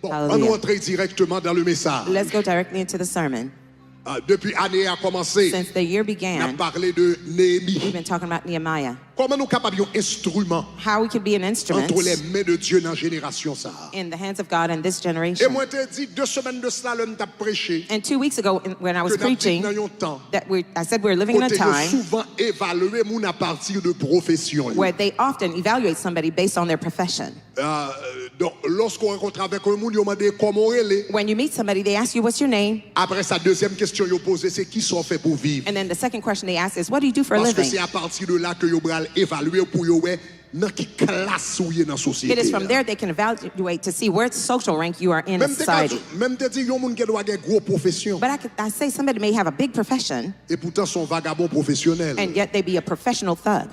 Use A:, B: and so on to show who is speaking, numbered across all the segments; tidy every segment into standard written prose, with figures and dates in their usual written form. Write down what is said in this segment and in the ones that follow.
A: Bon, on va entrer directement dans le message.
B: Let's go directly into the sermon.
A: Depuis l'année a commencé,
B: Since the year
A: on a
B: began,
A: parlé de Néhémie.
B: we've been talking about Nehemiah.
A: Comment nous capables un instrument
B: How we could be an instrument
A: entre les mains de Dieu dans la génération ça.
B: in the hands of God in this
A: Et
B: generation.
A: moi t'ai dit 2 semaines de cela l'on t'a prêché
B: And 2 weeks ago, when I was
A: que nous
B: preaching,
A: vivons dans un temps
B: that I said we're living in a
A: côté de
B: time
A: souvent évaluer moun à partir de profession.
B: where they often evaluate somebody based on their profession.
A: Donc lorsqu'on rencontre avec un moun, yo demande comment elle est.
B: When you meet somebody, they ask you, what's your name?
A: Après sa deuxième question yo posé c'est qui sont fait pour vivre.
B: And then the second question they ask is, what do you do for a
A: Parce que
B: living?
A: c'est à partir de là que yo bral évaluer pour yo ouais dans qui classe ou dans société.
B: It is from there they can evaluate to see where social rank you are in a society.
A: Même te dit yon moun qui doit avoir gros profession.
B: But I say somebody may have a big profession,
A: Et pourtant son vagabond professionnel.
B: and yet they be a professional thug.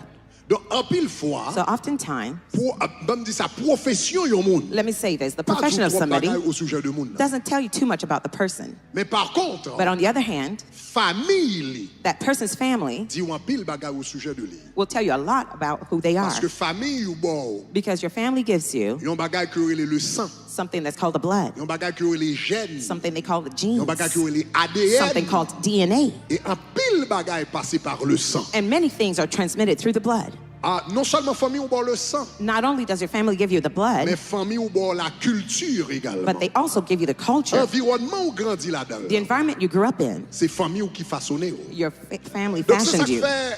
A: Donc en pile fois
B: So oftentimes,
A: pour même dire sa profession yon moun.
B: let me say this, the
A: Pas
B: profession of
A: trop
B: somebody
A: bagaille au sujet de moun.
B: doesn't tell you too much about the person.
A: Mais par contre,
B: But on the other hand,
A: famille
B: that person's family
A: dit un pile bagaille au sujet de lui.
B: will tell you a lot about who they are.
A: Parce que famille ou bon,
B: Because your family gives you
A: yon bagaille que le sang,
B: something that's called the blood,
A: yon bagaille que les gènes,
B: something they call the
A: yon
B: genes,
A: bagaille que les ADN.
B: something called DNA.
A: Et un pile bagaille passé par le sang.
B: And many things are transmitted through the blood.
A: Ah, non seulement famille ou bon le sang,
B: Not only does your family give you the blood,
A: mais famille ou bon la culture également.
B: but they also give you the culture,
A: Environnement ou grandi là-dedans.
B: the environment you grew up in.
A: C'est famille ou qui façonné.
B: Your family
A: Donc c'est ça
B: fashioned
A: que
B: you.
A: fait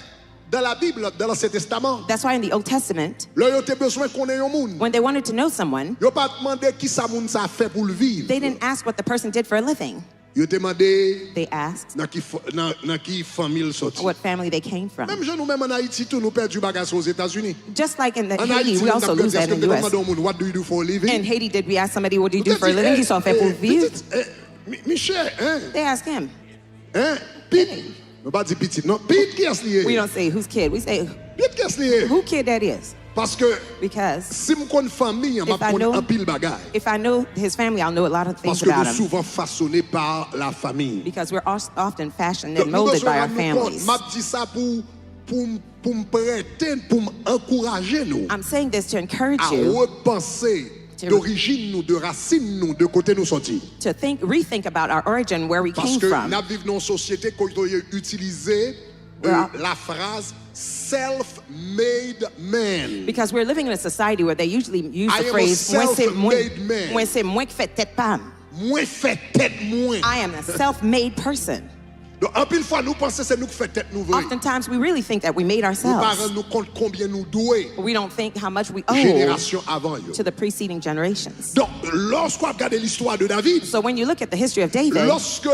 A: dans la Bible, dans l'Ancien Testament.
B: That's why in the Old Testament,
A: Là, ils ont besoin qu'on ait un monde.
B: when they wanted to know someone,
A: Ils n'ont pas demandé qui ça moun ça fait pour le vivre.
B: they didn't ask what the person did for a living.
A: Ils ont demandé
B: They asked
A: dans qui famille il sorti.
B: what family they came from.
A: Même nous même en Haïti tout nous perdu bagage aux États-Unis.
B: Just like in
A: En
B: Haiti,
A: Haïti,
B: we
A: nous
B: also
A: avons
B: lose that in the US.
A: demandé au monde, what do you do for a living?
B: In Haiti, did we ask somebody, what do you do for a living? Ils sont fait pour vivre.
A: Michel, hein?
B: They asked him.
A: Hein? Pete. On va pas dire petit, non. Pete qui est lié?
B: We don't say whose kid. We say
A: Pete qui est lié?
B: who kid that is.
A: Parce que
B: Because
A: si je connais famille, je
B: If I
A: connais
B: know-
A: un pile bagaille.
B: if I know his family, I'll know a lot of
A: Parce
B: things
A: que
B: about
A: nous
B: him.
A: souvent façonnés par la famille.
B: Because we're often fashioned
A: Donc,
B: and
A: nous
B: molded by our
A: devons
B: families.
A: m'a dit ça pour me prêter, pour m'encourager nous
B: I'm saying this to encourage
A: à
B: you
A: repenser d'origine nous, de racine nous, de côté nous sortis.
B: to rethink about our origin, where we
A: Parce
B: came
A: que
B: from.
A: nous vivons dans une société qui a utilisé la phrase self-made man.
B: Because we're living in a society where they usually use
A: I
B: the
A: am a
B: phrase
A: self-made man.
B: "Moi c'est moi qui fais tête pam."
A: Moins fait tête moins.
B: I am a self-made person.
A: Donc, en pile fois, nous pensons que c'est nous qui fait tête nous vrai.
B: Oftentimes we really think that we made
A: Nous
B: ourselves.
A: parents nous compte combien nous doués.
B: We don't think how much we owe
A: Génération avant yo.
B: to the preceding generations.
A: Donc, lorsqu'on regarde l'histoire de David,
B: So when you look at the history of David,
A: lorsque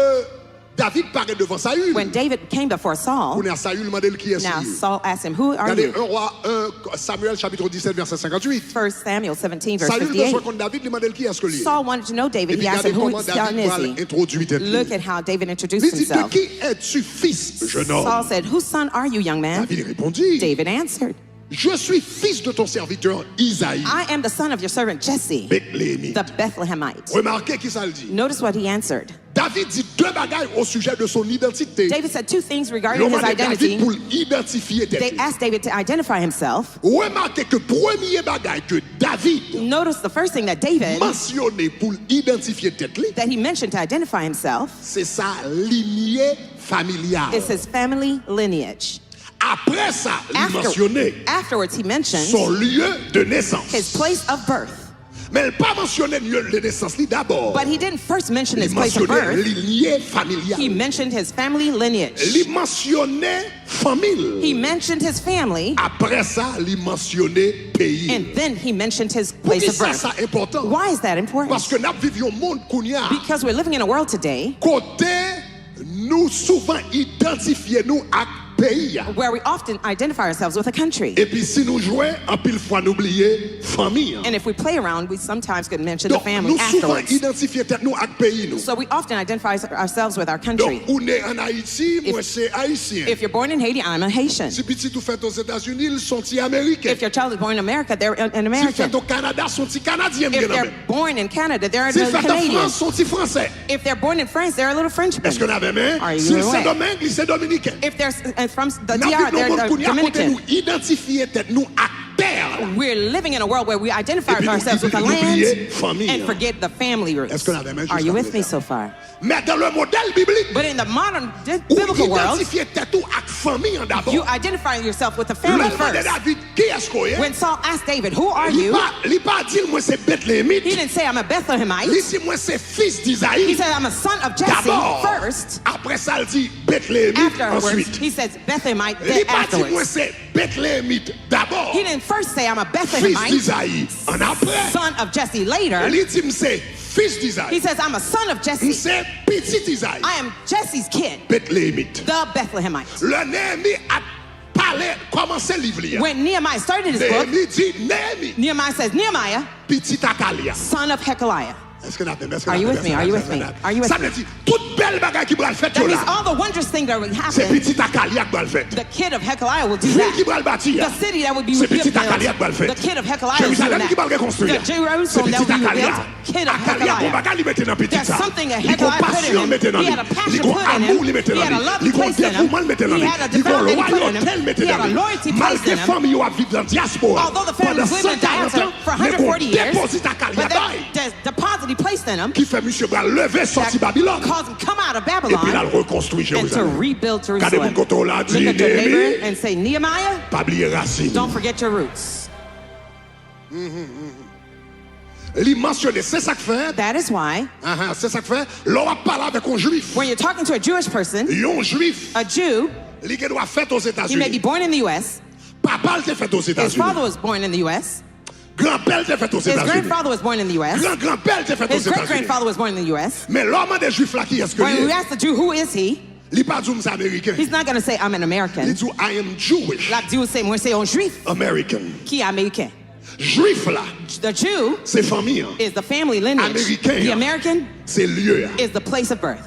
A: David paraît devant Saül,
B: when David came before Saul,
A: on est à Saül demandé qui est
B: now
A: lui.
B: Saul asked him, "Who are
A: Regardez
B: you?"
A: 1 roi 1 Samuel chapitre 17 verset 58.
B: 1 Samuel 17 verse
A: Saül
B: 58.
A: besoin contre David demandé qui est lui.
B: Saul wanted to know
A: Et
B: David.
A: puis
B: He asked
A: regardez
B: him, "Who
A: comment
B: son
A: David
B: is
A: va
B: he?"
A: introduire tête lui.
B: Look at how David introduced
A: Il dit de
B: himself.
A: qui es-tu fils, jeune homme?
B: Saul said, "Whose son are you, young man?"
A: David répondit,
B: David answered,
A: je suis fils de ton serviteur Isaïe,
B: "I am the son of your servant Jesse,
A: Bethléemite.
B: the Bethlehemite."
A: Remarquez qui ça le dit.
B: Notice what he answered.
A: David dit 2 bagailles au sujet de son identité.
B: David said 2 things
A: Ils
B: regarding
A: ont
B: his
A: demandé David
B: identity.
A: pour identifier tête
B: They
A: lui.
B: asked David to identify himself.
A: Remarquez que premier bagaille que David
B: Notice the first thing that David,
A: mentionné pour identifier tête lui,
B: that he mentioned to identify himself,
A: c'est sa lignée familiale.
B: is his family lineage.
A: Après ça, il mentionnait
B: Afterwards, he mentioned
A: son lieu de naissance.
B: his place of birth.
A: Mais il n'a pas mentionné le lieu de naissance lui d'abord.
B: But he didn't first mention
A: Il
B: his place of
A: mentionnait
B: birth.
A: lignée
B: He
A: familiale.
B: mentioned his family lineage.
A: Il mentionnait famille.
B: He mentioned his family,
A: Après ça, il mentionnait pays.
B: and then he mentioned his
A: Pourquoi
B: place of
A: ça,
B: birth.
A: ça important?
B: Why is that important?
A: Parce que nous vivons un monde qu'on y a.
B: Because we're living in a world today
A: Côté, nous souvent identifions nous à pays.
B: where we often identify ourselves with a country.
A: Et puis si nous jouons, en pile fois nous oublier famille.
B: And if we play around, we sometimes could mention the
A: Donc
B: family
A: nous souvent
B: afterwards.
A: identifions nous à pays nous.
B: So we often identify ourselves with our
A: Donc
B: country.
A: on est en Haïti, moi c'est haïtien.
B: If you're born in Haiti, I'm a Haitian.
A: Si petit tout fait aux États-Unis, ils sont américains.
B: If your child is born in America, they're an
A: Si
B: American.
A: fait au Canada, sont canadiens.
B: If they're born in Canada, they're
A: Si
B: a
A: fait en
B: Canadian.
A: France, sont français.
B: If they're born in France, they're a little Frenchman.
A: Est-ce qu'on avait même?
B: Are you
A: Si c'est
B: aware?
A: Domingue, c'est dominicain.
B: If they're from the
A: Nous
B: DR,
A: avons
B: they're
A: nous
B: Dominican.
A: identifier tête nous à terre
B: We're living in a world where we identify
A: Et puis,
B: ourselves with the
A: oublier
B: land
A: famille.
B: and forget the family roots.
A: Est-ce que la même
B: Are you
A: jusqu'à
B: with me
A: présent?
B: so far?
A: Mais dans le modèle biblique,
B: But in the modern
A: où
B: biblical world,
A: identifier tête ou avec famille en d'abord.
B: you identify yourself with the family
A: Le demande
B: first.
A: David, qui est-ce qu'on est?
B: When Saul asked David, who are
A: Il
B: you?
A: pas dit moi c'est Bethlehemite.
B: He didn't say, I'm a Bethlehemite.
A: Il dit moi c'est fils
B: He
A: d'Isaïe.
B: said, I'm a son of Jesse
A: D'abord.
B: first.
A: Après ça, il dit Bethlehemite
B: Afterwards,
A: ensuite.
B: he says Bethlehemite,
A: Il
B: then
A: pas dit moi
B: afterwards.
A: c'est Bethlehemite d'abord.
B: He didn't first say, I'm a
A: Fils
B: Bethlehemite,
A: d'Isaïe. En après,
B: son of Jesse later.
A: il dit c'est fils
B: He
A: d'Isaïe.
B: says, I'm a son of Jesse.
A: C'est petit Isaïe.
B: I am Jesse's kid,
A: Bethlehemite.
B: the Bethlehemite.
A: Le Néhémie a parlé, commencé le livre.
B: When Nehemiah started his book,
A: Néhémie dit Néhémie,
B: Nehemiah says, Nehemiah,
A: petit Akalia.
B: son of Hekeliah.
A: Est-ce que
B: Are you with me? Are you with me? Are you with
A: Ça
B: me?
A: veut dire, toute belle bagaille qui va le faire
B: That means
A: là,
B: all the wondrous things that will
A: c'est
B: happen,
A: petit Akalia qui va le faire.
B: the kid of Hekeliah will do
A: Ville qui
B: that.
A: va le bâtir,
B: The city that would be
A: c'est petit
B: rebuilt,
A: Akalia qui va le faire.
B: the kid of Hekeliah will do
A: Jérusalem qui va le
B: that.
A: reconstruire,
B: The
A: c'est
B: Jerusalem that
A: petit
B: will be
A: Akalia.
B: rebuilt, kid of
A: Akalia, bon
B: Hekeliah.
A: bagage, il mettait dans petit
B: There's
A: ça.
B: something that
A: Il a
B: Hekeliah put in
A: passion,
B: him.
A: mettait dans
B: He
A: lui.
B: had a
A: Il
B: passion
A: a
B: put in
A: amour, il
B: him.
A: mettait
B: He
A: dans
B: had a
A: lui.
B: love
A: Il a
B: placed in him.
A: dévouement, il mettait dans
B: He
A: lui.
B: had a
A: Il a
B: devout that he put in
A: loyauté,
B: him.
A: il mettait
B: He had
A: dans
B: a
A: lui.
B: loyalty placed
A: Malgré
B: in him.
A: famille, il a vécu dans la diaspora.
B: Although the family
A: Pendant
B: was living in
A: 140
B: diaspora
A: ans,
B: for
A: mais qu'on
B: 140 years,
A: déposite Akalia
B: but
A: bail,
B: that deposit he placed in him
A: qui fait monsieur Bras lever, sortir Babylone.
B: caused him come out of
A: Et puis là,
B: Babylon
A: il reconstruit
B: and to
A: Jérusalem.
B: rebuild
A: Regardez
B: Jerusalem.
A: mon côté là,
B: Look
A: dit
B: at your neighbor
A: Néhémie,
B: and say, Nehemiah,
A: pas oublier racine.
B: don't forget your roots.
A: Il mentionne, c'est ça que fait.
B: That is why
A: C'est ça que fait. L'on va parler avec un juif.
B: when you're talking to a Jewish person,
A: Un juif,
B: a Jew,
A: il doit faire aux
B: he may be
A: États-Unis.
B: born in the U.S.,
A: Papa était fait aux
B: his father
A: États-Unis.
B: was born in the U.S.,
A: Grand-père était fait aux
B: his
A: États-Unis.
B: grandfather was born in the U.S.,
A: Grand-grand-père était fait aux
B: his
A: États-Unis.
B: great-grandfather was born in the U.S.
A: Mais l'homme des juifs là, qui est-ce que
B: When we
A: il est?
B: ask the Jew, who is he?
A: Il pas dit c'est américain.
B: He's not going to say, I'm an
A: Il
B: American.
A: dit I am Jewish.
B: La Jew say, moi c'est un juif
A: American.
B: qui est américain.
A: Juif là,
B: The Jew
A: c'est famille.
B: is the family lineage.
A: Américain.
B: The American
A: C'est lieu.
B: is the place of birth.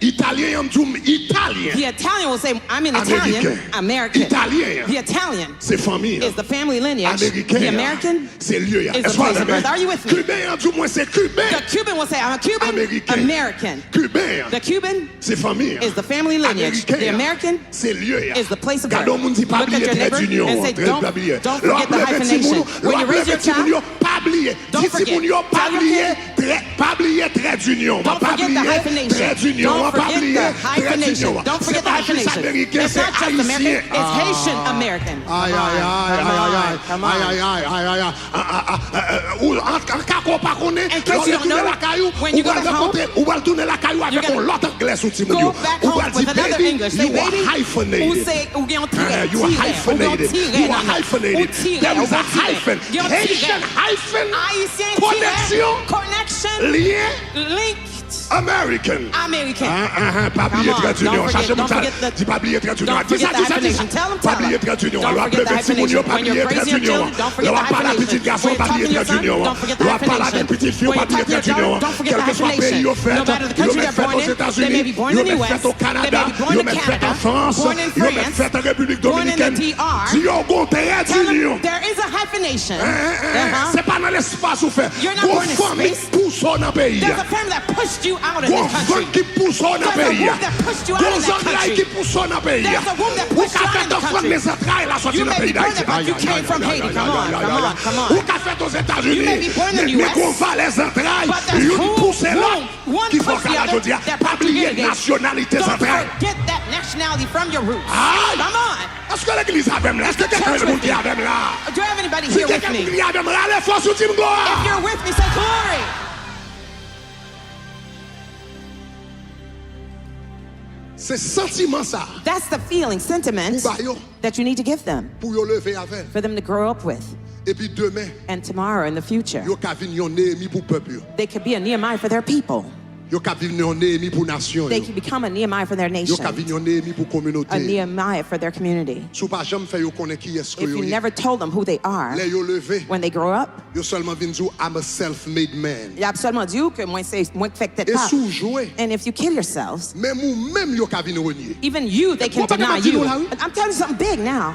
A: Italien, italien.
B: The Italian will say, I'm an Italian, American.
A: Italien.
B: The Italian
A: C'est famille.
B: is the family lineage.
A: Américain.
B: The American
A: C'est lieu.
B: is the place of birth. Are you with me?
A: Cubain, du moins c'est cubain.
B: The Cuban will say, I'm a Cuban,
A: Américain.
B: American.
A: Cubain.
B: The Cuban
A: C'est famille.
B: is the family lineage.
A: Américain.
B: The American
A: C'est lieu.
B: is the place of birth.
A: Gardons moun dit pas
B: Look at
A: oublier
B: your
A: trait
B: neighbor
A: d'union.
B: and say,
A: Trait
B: don't
A: d'oublier.
B: forget the hyphenation. When you raise your child,
A: pas oublier.
B: don't
A: Dis
B: forget.
A: moun yo pas
B: Tell your
A: oublier
B: kid.
A: pas oublier trait d'union.
B: Don't
A: Pas
B: forget the
A: oublier
B: hyphenation.
A: trait d'union.
B: Don't
A: Pas
B: forget
A: oublier
B: the
A: trait
B: hyphenation.
A: d'union.
B: Don't forget the
A: C'est pas juste
B: hyphenation.
A: américain,
B: It's
A: c'est
B: not just American,
A: haïtien.
B: it's Haitian American.
A: Aïe, aïe, aïe, aïe,
B: Come
A: aïe,
B: on.
A: aïe, aïe, aïe, aïe, aïe. Ou en cas qu'on pas connaît,
B: In case you don't know,
A: la caillou,
B: when you go back home,
A: ou va tourner la caillou avec
B: you're
A: un
B: gonna
A: lot anglais sous Timon.
B: Go back home with another English. Say,
A: You are
B: baby, ou
A: hyphenated.
B: say, ou gen yon tire,
A: You are hyphenated. You are
B: Ou
A: hyphenated.
B: tire,
A: There is a
B: ou tire.
A: hyphen.
B: Gen yon tire.
A: Haitian hyphen.
B: Haitien
A: Connexion.
B: tire, connection,
A: Lien.
B: linked,
A: American.
B: American.
A: Pas oublier
B: Come on,
A: trait d'union.
B: don't
A: Cherchez mon
B: forget
A: ça. Dis pas oublier trait d'union.
B: Don't
A: Dis ça,
B: forget the
A: dis ça, dis ça.
B: hyphenation. Tell them,
A: Pas
B: tell
A: oublier
B: them.
A: trait d'union.
B: Don't
A: Alors,
B: forget the
A: le petit mounio,
B: hyphenation.
A: pas
B: When you're
A: oublier trait
B: raising your
A: d'union.
B: children, don't forget
A: On va
B: the
A: parler à petit
B: hyphenation.
A: garçon,
B: When
A: pas
B: you're
A: oublier
B: talking to
A: trait
B: your son,
A: d'union.
B: don't forget the
A: On va parler à
B: hyphenation.
A: des petites filles,
B: When
A: pas
B: you're
A: oublier
B: talking to
A: trait
B: your
A: d'union.
B: daughter, don't forget
A: Quel
B: the
A: que soit le pays
B: hyphenation.
A: au fait,
B: No matter the country
A: ils
B: they're
A: mettent
B: born
A: aux
B: in, they
A: États-Unis,
B: may be born
A: ils
B: in the
A: mettent
B: US,
A: fait au
B: they
A: Canada,
B: may be born
A: ils
B: in
A: mettent fait en
B: Canada,
A: France,
B: born in
A: ils mettent
B: France,
A: fait en République
B: born in the
A: Dominicaine.
B: DR.
A: Si on a un trait
B: Tell
A: d'union.
B: them there is a hyphenation.
A: C'est pas dans l'espace où fait.
B: You're not born in
A: famille
B: space.
A: pousse dans le pays.
B: There's a family that pushed you out of
A: Gon
B: this country.
A: qui pousse dans le
B: There's a
A: pays.
B: womb that pushed you out of
A: Gon
B: that
A: qui
B: country.
A: pousse dans le pays.
B: There's a womb that
A: Ou
B: pushed you
A: qu'a
B: out
A: fait
B: of the
A: offrande
B: country.
A: les entrailles la sortie
B: You
A: du
B: may
A: pays
B: be born
A: d'Haïti.
B: there, but you came from Haiti. Come on, come on, come on.
A: Ou qu'a fait aux États-Unis.
B: You may be born in the
A: Mais
B: US,
A: qu'on va les entrailles.
B: but there's
A: Une
B: who-
A: pousse là.
B: one
A: Qui faut
B: push the
A: qu'à la
B: other,
A: jodia.
B: that
A: Pas
B: put
A: oublier
B: together.
A: nationalité
B: Don't
A: centrale.
B: forget that nationality from your roots.
A: Aïe.
B: Come on.
A: Est-ce que l'église a même là? Est-ce que quelqu'un
B: Church
A: de monde
B: with
A: qui a
B: me.
A: même là?
B: Do I have anybody
A: Si
B: here with
A: quelqu'un
B: me?
A: qui a même là, allez, force ou team gloire.
B: If you're with me, say glory.
A: C'est sentiment ça.
B: That's the feeling, sentiment
A: Ou ba yo,
B: that you need to give them
A: pour yo lever avec.
B: for them to grow up with.
A: Et puis demain,
B: And tomorrow in the future,
A: yo ka vin yon Néhémie pour peuple yo.
B: they could be a Nehemiah for their people.
A: Yo ka vin yon Néhémie pour nation
B: They
A: yo.
B: could become a Nehemiah for their
A: Yo
B: nation,
A: ka vin yon Néhémie pour
B: a
A: communauté.
B: Nehemiah for their community.
A: Sou pa jam fè yo konnen ki est ko
B: If
A: yo
B: you
A: ye.
B: never told them who they are,
A: Le yo leve,
B: when they grow up,
A: yo seulement vin djou I'm a self-made man.
B: il y a absolument Dieu que moi c'est moi qui fait que
A: Et
B: t'es pas.
A: sou joué,
B: And if you kill yourselves,
A: même ou même yo ka vin renier.
B: even you, they can
A: Pourquoi pas
B: deny
A: capable de
B: you.
A: dire là, oui?
B: I'm telling you something big now.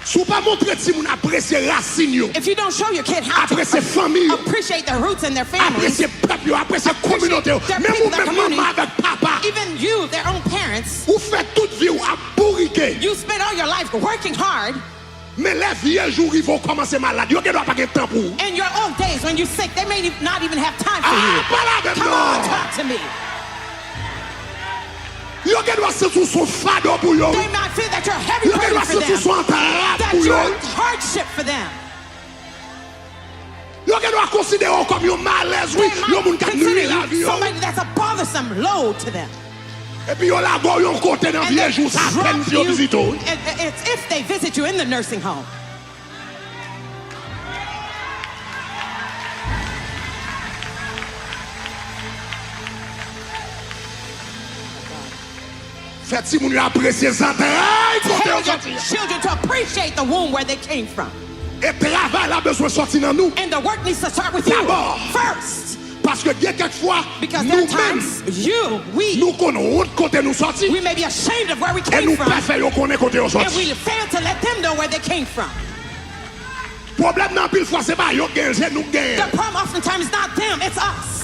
A: Sou pa montre ti moun apresye racine yo.
B: If you don't show your kid how
A: Apresye famille yo.
B: to appreciate their roots and their families,
A: Apresye peuple yo, apresye communauté yo.
B: their
A: Même
B: people,
A: ou
B: their
A: même
B: community,
A: maman avec papa.
B: even you, their own parents,
A: Ou fè toute vie ou a bourré fabriqué.
B: You spend all your life working hard.
A: Mais les vieux jours, ils vont commencer malade. Yo, qui doit pas de temps pour.
B: In your old days, when you're sick, they may not even have time for
A: Ah,
B: you.
A: pas la même
B: Come
A: non.
B: on, talk to me.
A: Yo, qui doit se sous son fardeau pour yo.
B: They might feel that you're a heavy
A: Yo, qui
B: burden
A: doit
B: for
A: se sous
B: them.
A: son entrave
B: That
A: pour
B: you're
A: yo.
B: a hardship for them.
A: Yo, qui doit considérer comme yo malaise, oui.
B: They
A: Yo, moun
B: might
A: ka
B: consider
A: nuit la vie
B: you
A: yo.
B: somebody that's a bothersome load to them.
A: Et puis yo la go yon côté dans
B: And
A: vieux
B: they
A: jours, ça
B: drop
A: peine si yo
B: you,
A: visite ou.
B: it's if they visit you in the nursing home.
A: Faites si moun yo apprécier les entrailles côté
B: Tell
A: yo
B: your
A: sorti.
B: children to appreciate the womb where they came from.
A: Et travail a besoin de sortir dans nous.
B: And the work needs to start with you
A: D'abord.
B: first.
A: Parce que quelquefois,
B: Because there are
A: nous-mêmes,
B: times
A: nous connaissons autre côté nous sorti.
B: we may be ashamed of where we
A: Et
B: came
A: nous
B: from.
A: préférons connaître côté nous
B: And
A: sorti.
B: we fail to let them know where they came from.
A: Problème dans pile fois c'est pas yo gagne, c'est nous
B: The
A: gagne.
B: problem oftentimes is not them, it's us.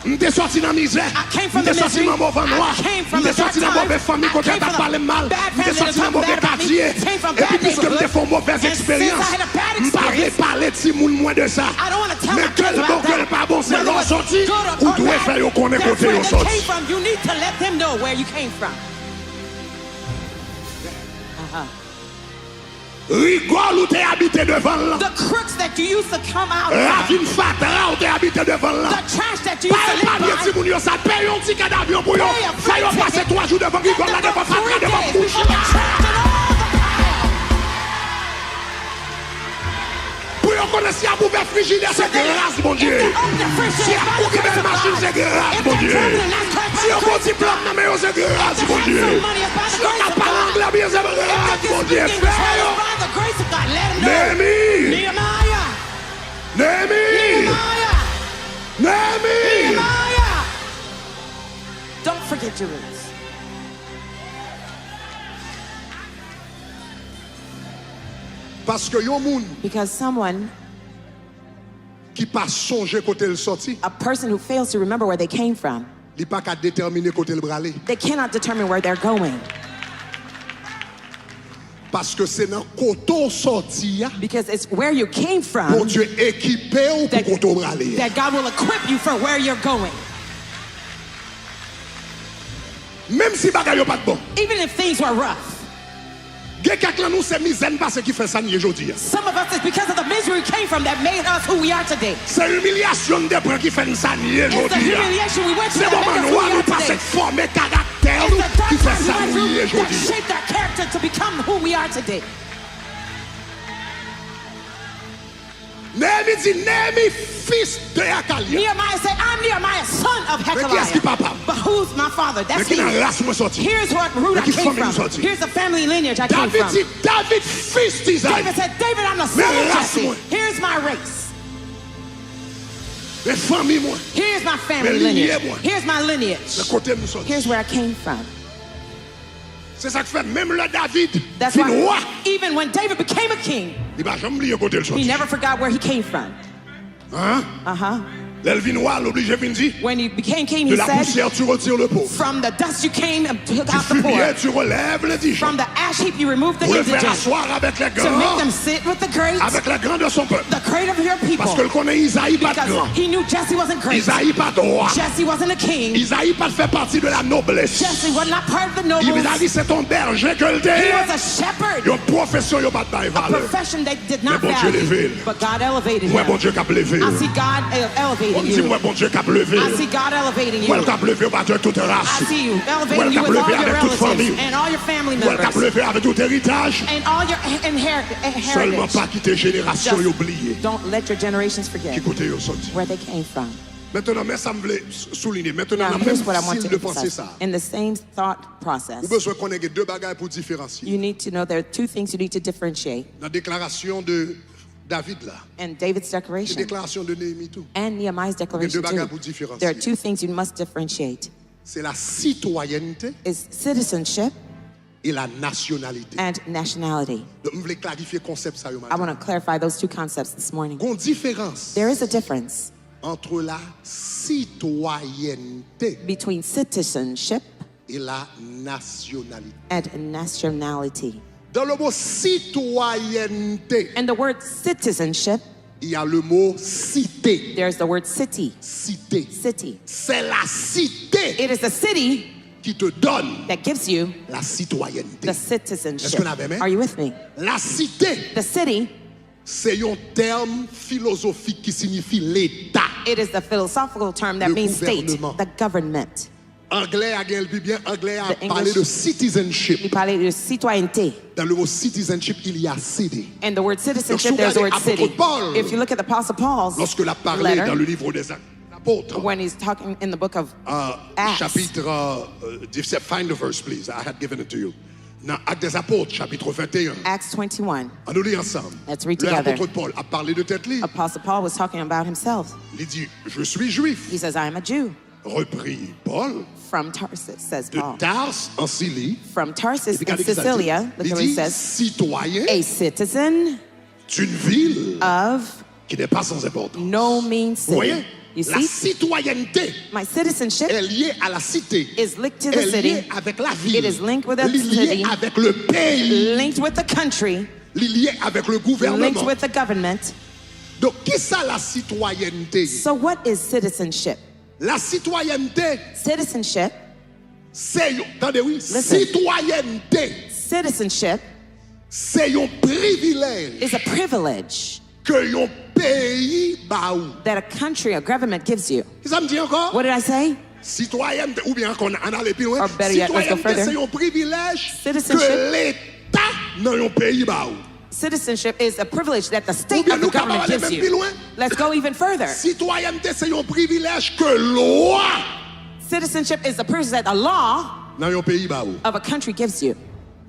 A: M'étais sorti dans misère.
B: I came from the
A: M'étais sorti
B: misery.
A: dans mauvais noir.
B: I came from
A: M'étais
B: the dark
A: sorti dans
B: times.
A: mauvaise famille
B: I
A: côté
B: came
A: t'as
B: from
A: parlé mal.
B: bad
A: M'étais
B: family
A: sorti dans
B: that
A: mauvais
B: talk bad about me.
A: quartier.
B: Came from
A: Et puis
B: bad
A: puisque m'étais
B: neighborhood.
A: fait une mauvaise
B: And since I
A: expérience,
B: had a bad
A: m'parler
B: experience,
A: parler de moun moins de ça.
B: I don't want to tell
A: Mais
B: my kids
A: quel bon
B: about
A: quel
B: that.
A: pas bon c'est
B: Whether
A: l'on
B: it's
A: sorti
B: good
A: ou
B: or
A: doit
B: bad,
A: faire yo connaître
B: that's
A: côté
B: where
A: yo
B: they
A: sorti.
B: came from. You need to let them know where you came from.
A: Rigole ou t'es habité devant là.
B: The crooks that you used to come out
A: Ravine
B: of,
A: Fatra ou t'es habité devant là.
B: the trash that you used to
A: Pas
B: live
A: épargner si
B: by,
A: moun yo ça paye un ticket d'avion pour yo.
B: Pay a free
A: Fais yo passer
B: ticket.
A: 3 jours devant
B: let
A: Rigole là
B: them
A: devant
B: go 3
A: Fatra devant
B: days
A: Bouche.
B: before the trash and all the pile.
A: Pour yo connaître si y a ouvert frigidaire c'est grâce mon Dieu.
B: If they open the fridge,
A: Si y a
B: it's by the
A: coupé
B: grace
A: belle
B: of
A: machine
B: God.
A: c'est grâce
B: If
A: mon
B: they're
A: Dieu.
B: traveling in that car,
A: Si yo bon diplôme non mais yo c'est grâce mon Dieu.
B: some money, it's by the
A: Si yo
B: grace
A: n'a
B: of
A: pas
B: God.
A: l'anglais bien c'est grâce mon Dieu.
B: It's
A: Fais yo.
B: by the grace of God. Let them know.
A: Néhémie.
B: Nehemiah.
A: Néhémie.
B: Nehemiah.
A: Néhémie.
B: Nehemiah. Don't forget your roots.
A: Parce que yon moun
B: Because someone,
A: qui pas songer côté le sorti,
B: a person who fails to remember where they came from,
A: li pas qu'à déterminer côté le bralé.
B: they cannot determine where they're going.
A: Parce que c'est dans koto sorti ya,
B: Because it's where you came
A: bon
B: from
A: Dieu équipé ou pour
B: that,
A: koto bralé.
B: that God will equip you for where you're going.
A: Même si bagay yo pas de bon.
B: Even if things were rough.
A: Gen kak lan nou se mizen parce qui fait ça ni jodi.
B: Some of us, it's because of the misery we came from that made us who we are today.
A: C'est humiliation de prend qui fait ça ni
B: It's the
A: jodi.
B: humiliation we went through
A: C'est
B: that
A: moment
B: made us who
A: noir
B: we
A: nous
B: are
A: parce
B: today.
A: former caractère
B: It's
A: nous
B: the dark
A: qui fait
B: times we
A: ça
B: went
A: ni
B: through that
A: jodi.
B: shaped our character to become who we are today.
A: Néhémie dit Néhémie fils de Hakalia.
B: Nehemiah said, I'm Nehemiah, son of
A: Mais qui est-ce qui
B: Hekeliah.
A: papa?
B: But who's my father?
A: Mais
B: That's
A: qui nan
B: me.
A: race moi sorti?
B: Here's what root
A: Mais
B: I
A: qui
B: came
A: famille
B: from.
A: sorti?
B: Here's the family lineage I came
A: David
B: from.
A: dit David fils d'Isaïe.
B: David said, David, I'm the son
A: Mais
B: of
A: race
B: Jesse.
A: moi.
B: Here's my race.
A: Mais famille moi.
B: Here's my family
A: Mais lignée,
B: lineage.
A: moi.
B: Here's my
A: Le
B: lineage.
A: côté nous sorti.
B: Here's where I came from.
A: C'est ça que fait même le David
B: That's
A: fin
B: why
A: roi.
B: even when David became a king,
A: Il va jamais oublier côté le
B: he
A: sorti.
B: never forgot where he came from.
A: Hein?
B: Uh-huh.
A: L'Elvin roi l'obligé vient dire
B: When he became king,
A: de
B: he
A: la
B: said,
A: poussière tu retires le pauvre.
B: from the dust you came and took
A: Du
B: out the poor.
A: fumier tu relèves les indigents.
B: From the ash heap you removed the
A: Pour le faire
B: indigent.
A: asseoir avec les
B: To make
A: grands.
B: them sit with the great,
A: Avec les grands de son peuple.
B: the great of your people.
A: Parce que le connaît Isaïe pas de
B: Because
A: grand.
B: he knew Jesse wasn't great.
A: Isaïe pas de roi.
B: Jesse wasn't a king.
A: Isaïe pas fait partie de la noblesse.
B: Jesse was not part of the nobles.
A: Isaïe c'est ton berger que le
B: He
A: dé.
B: was a shepherd.
A: Yon profession yon pas de
B: A
A: valeur.
B: profession they did not
A: Mais bon Dieu
B: value.
A: levé.
B: But God elevated
A: Ouais, bon
B: him.
A: Dieu cap levé.
B: I see God
A: On
B: elevating
A: dit,
B: you.
A: ouais, bon Dieu cap levé.
B: I see God elevating you.
A: Ouais, cap levé au batteur toute race.
B: I see you
A: Ouais,
B: elevating you
A: cap
B: with all
A: levé
B: your
A: avec toute famille.
B: relatives and all your family
A: Ouais, cap
B: members
A: levé avec tout héritage.
B: and all your
A: Seulement
B: heritage.
A: pas quitter génération
B: Just
A: oubliée.
B: don't let your generations
A: Qui
B: forget
A: côté yon sorti.
B: where they came from.
A: Maintenant, mais ça me voulait souligner. Maintenant,
B: Now,
A: dans le même
B: here's what I want
A: style
B: to
A: de penser
B: emphasize.
A: ça.
B: In the same thought process,
A: Nous besoin qu'on ait deux bagages pour différencier.
B: you need to know there are two things you need to differentiate.
A: Dans la déclaration de David là,
B: And David's
A: la
B: declaration
A: déclaration de Néhémie tout,
B: and Nehemiah's declaration
A: bagages
B: too.
A: pour différencier.
B: There are two things you must differentiate.
A: c'est la citoyenneté
B: Is citizenship
A: et la nationalité.
B: and nationality.
A: Donc, je voulais clarifier le concept ça.
B: I want to clarify those two concepts this morning.
A: Il y a une différence
B: There is a difference
A: entre la citoyenneté
B: between citizenship
A: et la nationalité.
B: and nationality.
A: Dans le mot citoyenneté,
B: And the word citizenship,
A: il y a le mot cité.
B: there's the word city.
A: Cité.
B: City.
A: C'est la cité
B: It is the city
A: qui te donne
B: that gives you
A: la citoyenneté.
B: the citizenship.
A: Est-ce qu'on avait même?
B: Are you with me?
A: La cité,
B: The city,
A: c'est un terme philosophique qui signifie l'État.
B: it is the philosophical term that
A: Le
B: means state,
A: gouvernement.
B: the government.
A: Anglais a bien, anglais a
B: The
A: parlé
B: English-
A: de citizenship.
B: We parle de citoyenneté.
A: Dans le mot citizenship, il y a cité.
B: And the word
A: Donc,
B: citizenship,
A: si
B: there's the
A: vous
B: word
A: regardez
B: city.
A: Apôtre Paul,
B: If you look at the Apostle Paul's
A: lorsque il a parlé dans
B: letter,
A: le livre des apôtres,
B: when he's talking in the book of Acts,
A: chapitre, find the verse please, I had given it to you. Dans Actes des apôtres, chapitre 21,
B: Acts 21,
A: on nous lit ensemble.
B: Let's read together.
A: L'apôtre Paul a parlé de tête libre.
B: Apostle Paul was talking about himself.
A: Il dit, je suis juif.
B: He says, I am a Jew.
A: Reprit Paul
B: From Tarsus, says
A: de
B: Paul.
A: Tars en Syrie.
B: From Tarsus
A: Et puis,
B: in
A: regardez ce qu'il
B: Sicilia,
A: dit.
B: look
A: Il
B: at what he
A: dit,
B: says,
A: citoyen
B: a citizen
A: d'une ville
B: of
A: qui n'est pas sans importance.
B: no mean
A: Vous voyez?
B: city. You
A: La
B: see,
A: citoyenneté
B: my citizenship
A: est liée à la cité.
B: is linked to the
A: Est liée
B: city,
A: avec la ville.
B: It is linked with the
A: Liée
B: city.
A: avec le pays.
B: linked with the country,
A: Liée avec le gouvernement.
B: linked with the government.
A: Donc, qui ça la citoyenneté?
B: So what is citizenship?
A: La citoyenneté,
B: Citizenship,
A: c'est, attendez oui,
B: Listen.
A: citoyenneté,
B: citizenship
A: c'est un privilège
B: is a privilege
A: que un pays ba ou.
B: that a country, a government gives you.
A: Qu'est-ce que ça me dit encore?
B: What did I say?
A: Citoyenneté, ou bien qu'on en allait plus loin.
B: Or better yet, let's go
A: Citoyenneté,
B: further.
A: c'est un privilège
B: Citizenship.
A: que l'État dans un pays ba ou.
B: Citizenship is a privilege that the
A: Ou
B: state
A: bien
B: of the
A: nous capables
B: government
A: d'aller
B: gives
A: même plus
B: you.
A: loin.
B: Let's go even further.
A: Citoyenneté, c'est un privilège que loi
B: Citizenship is the privilege that the law
A: dans un pays ba ou.
B: of a country gives you.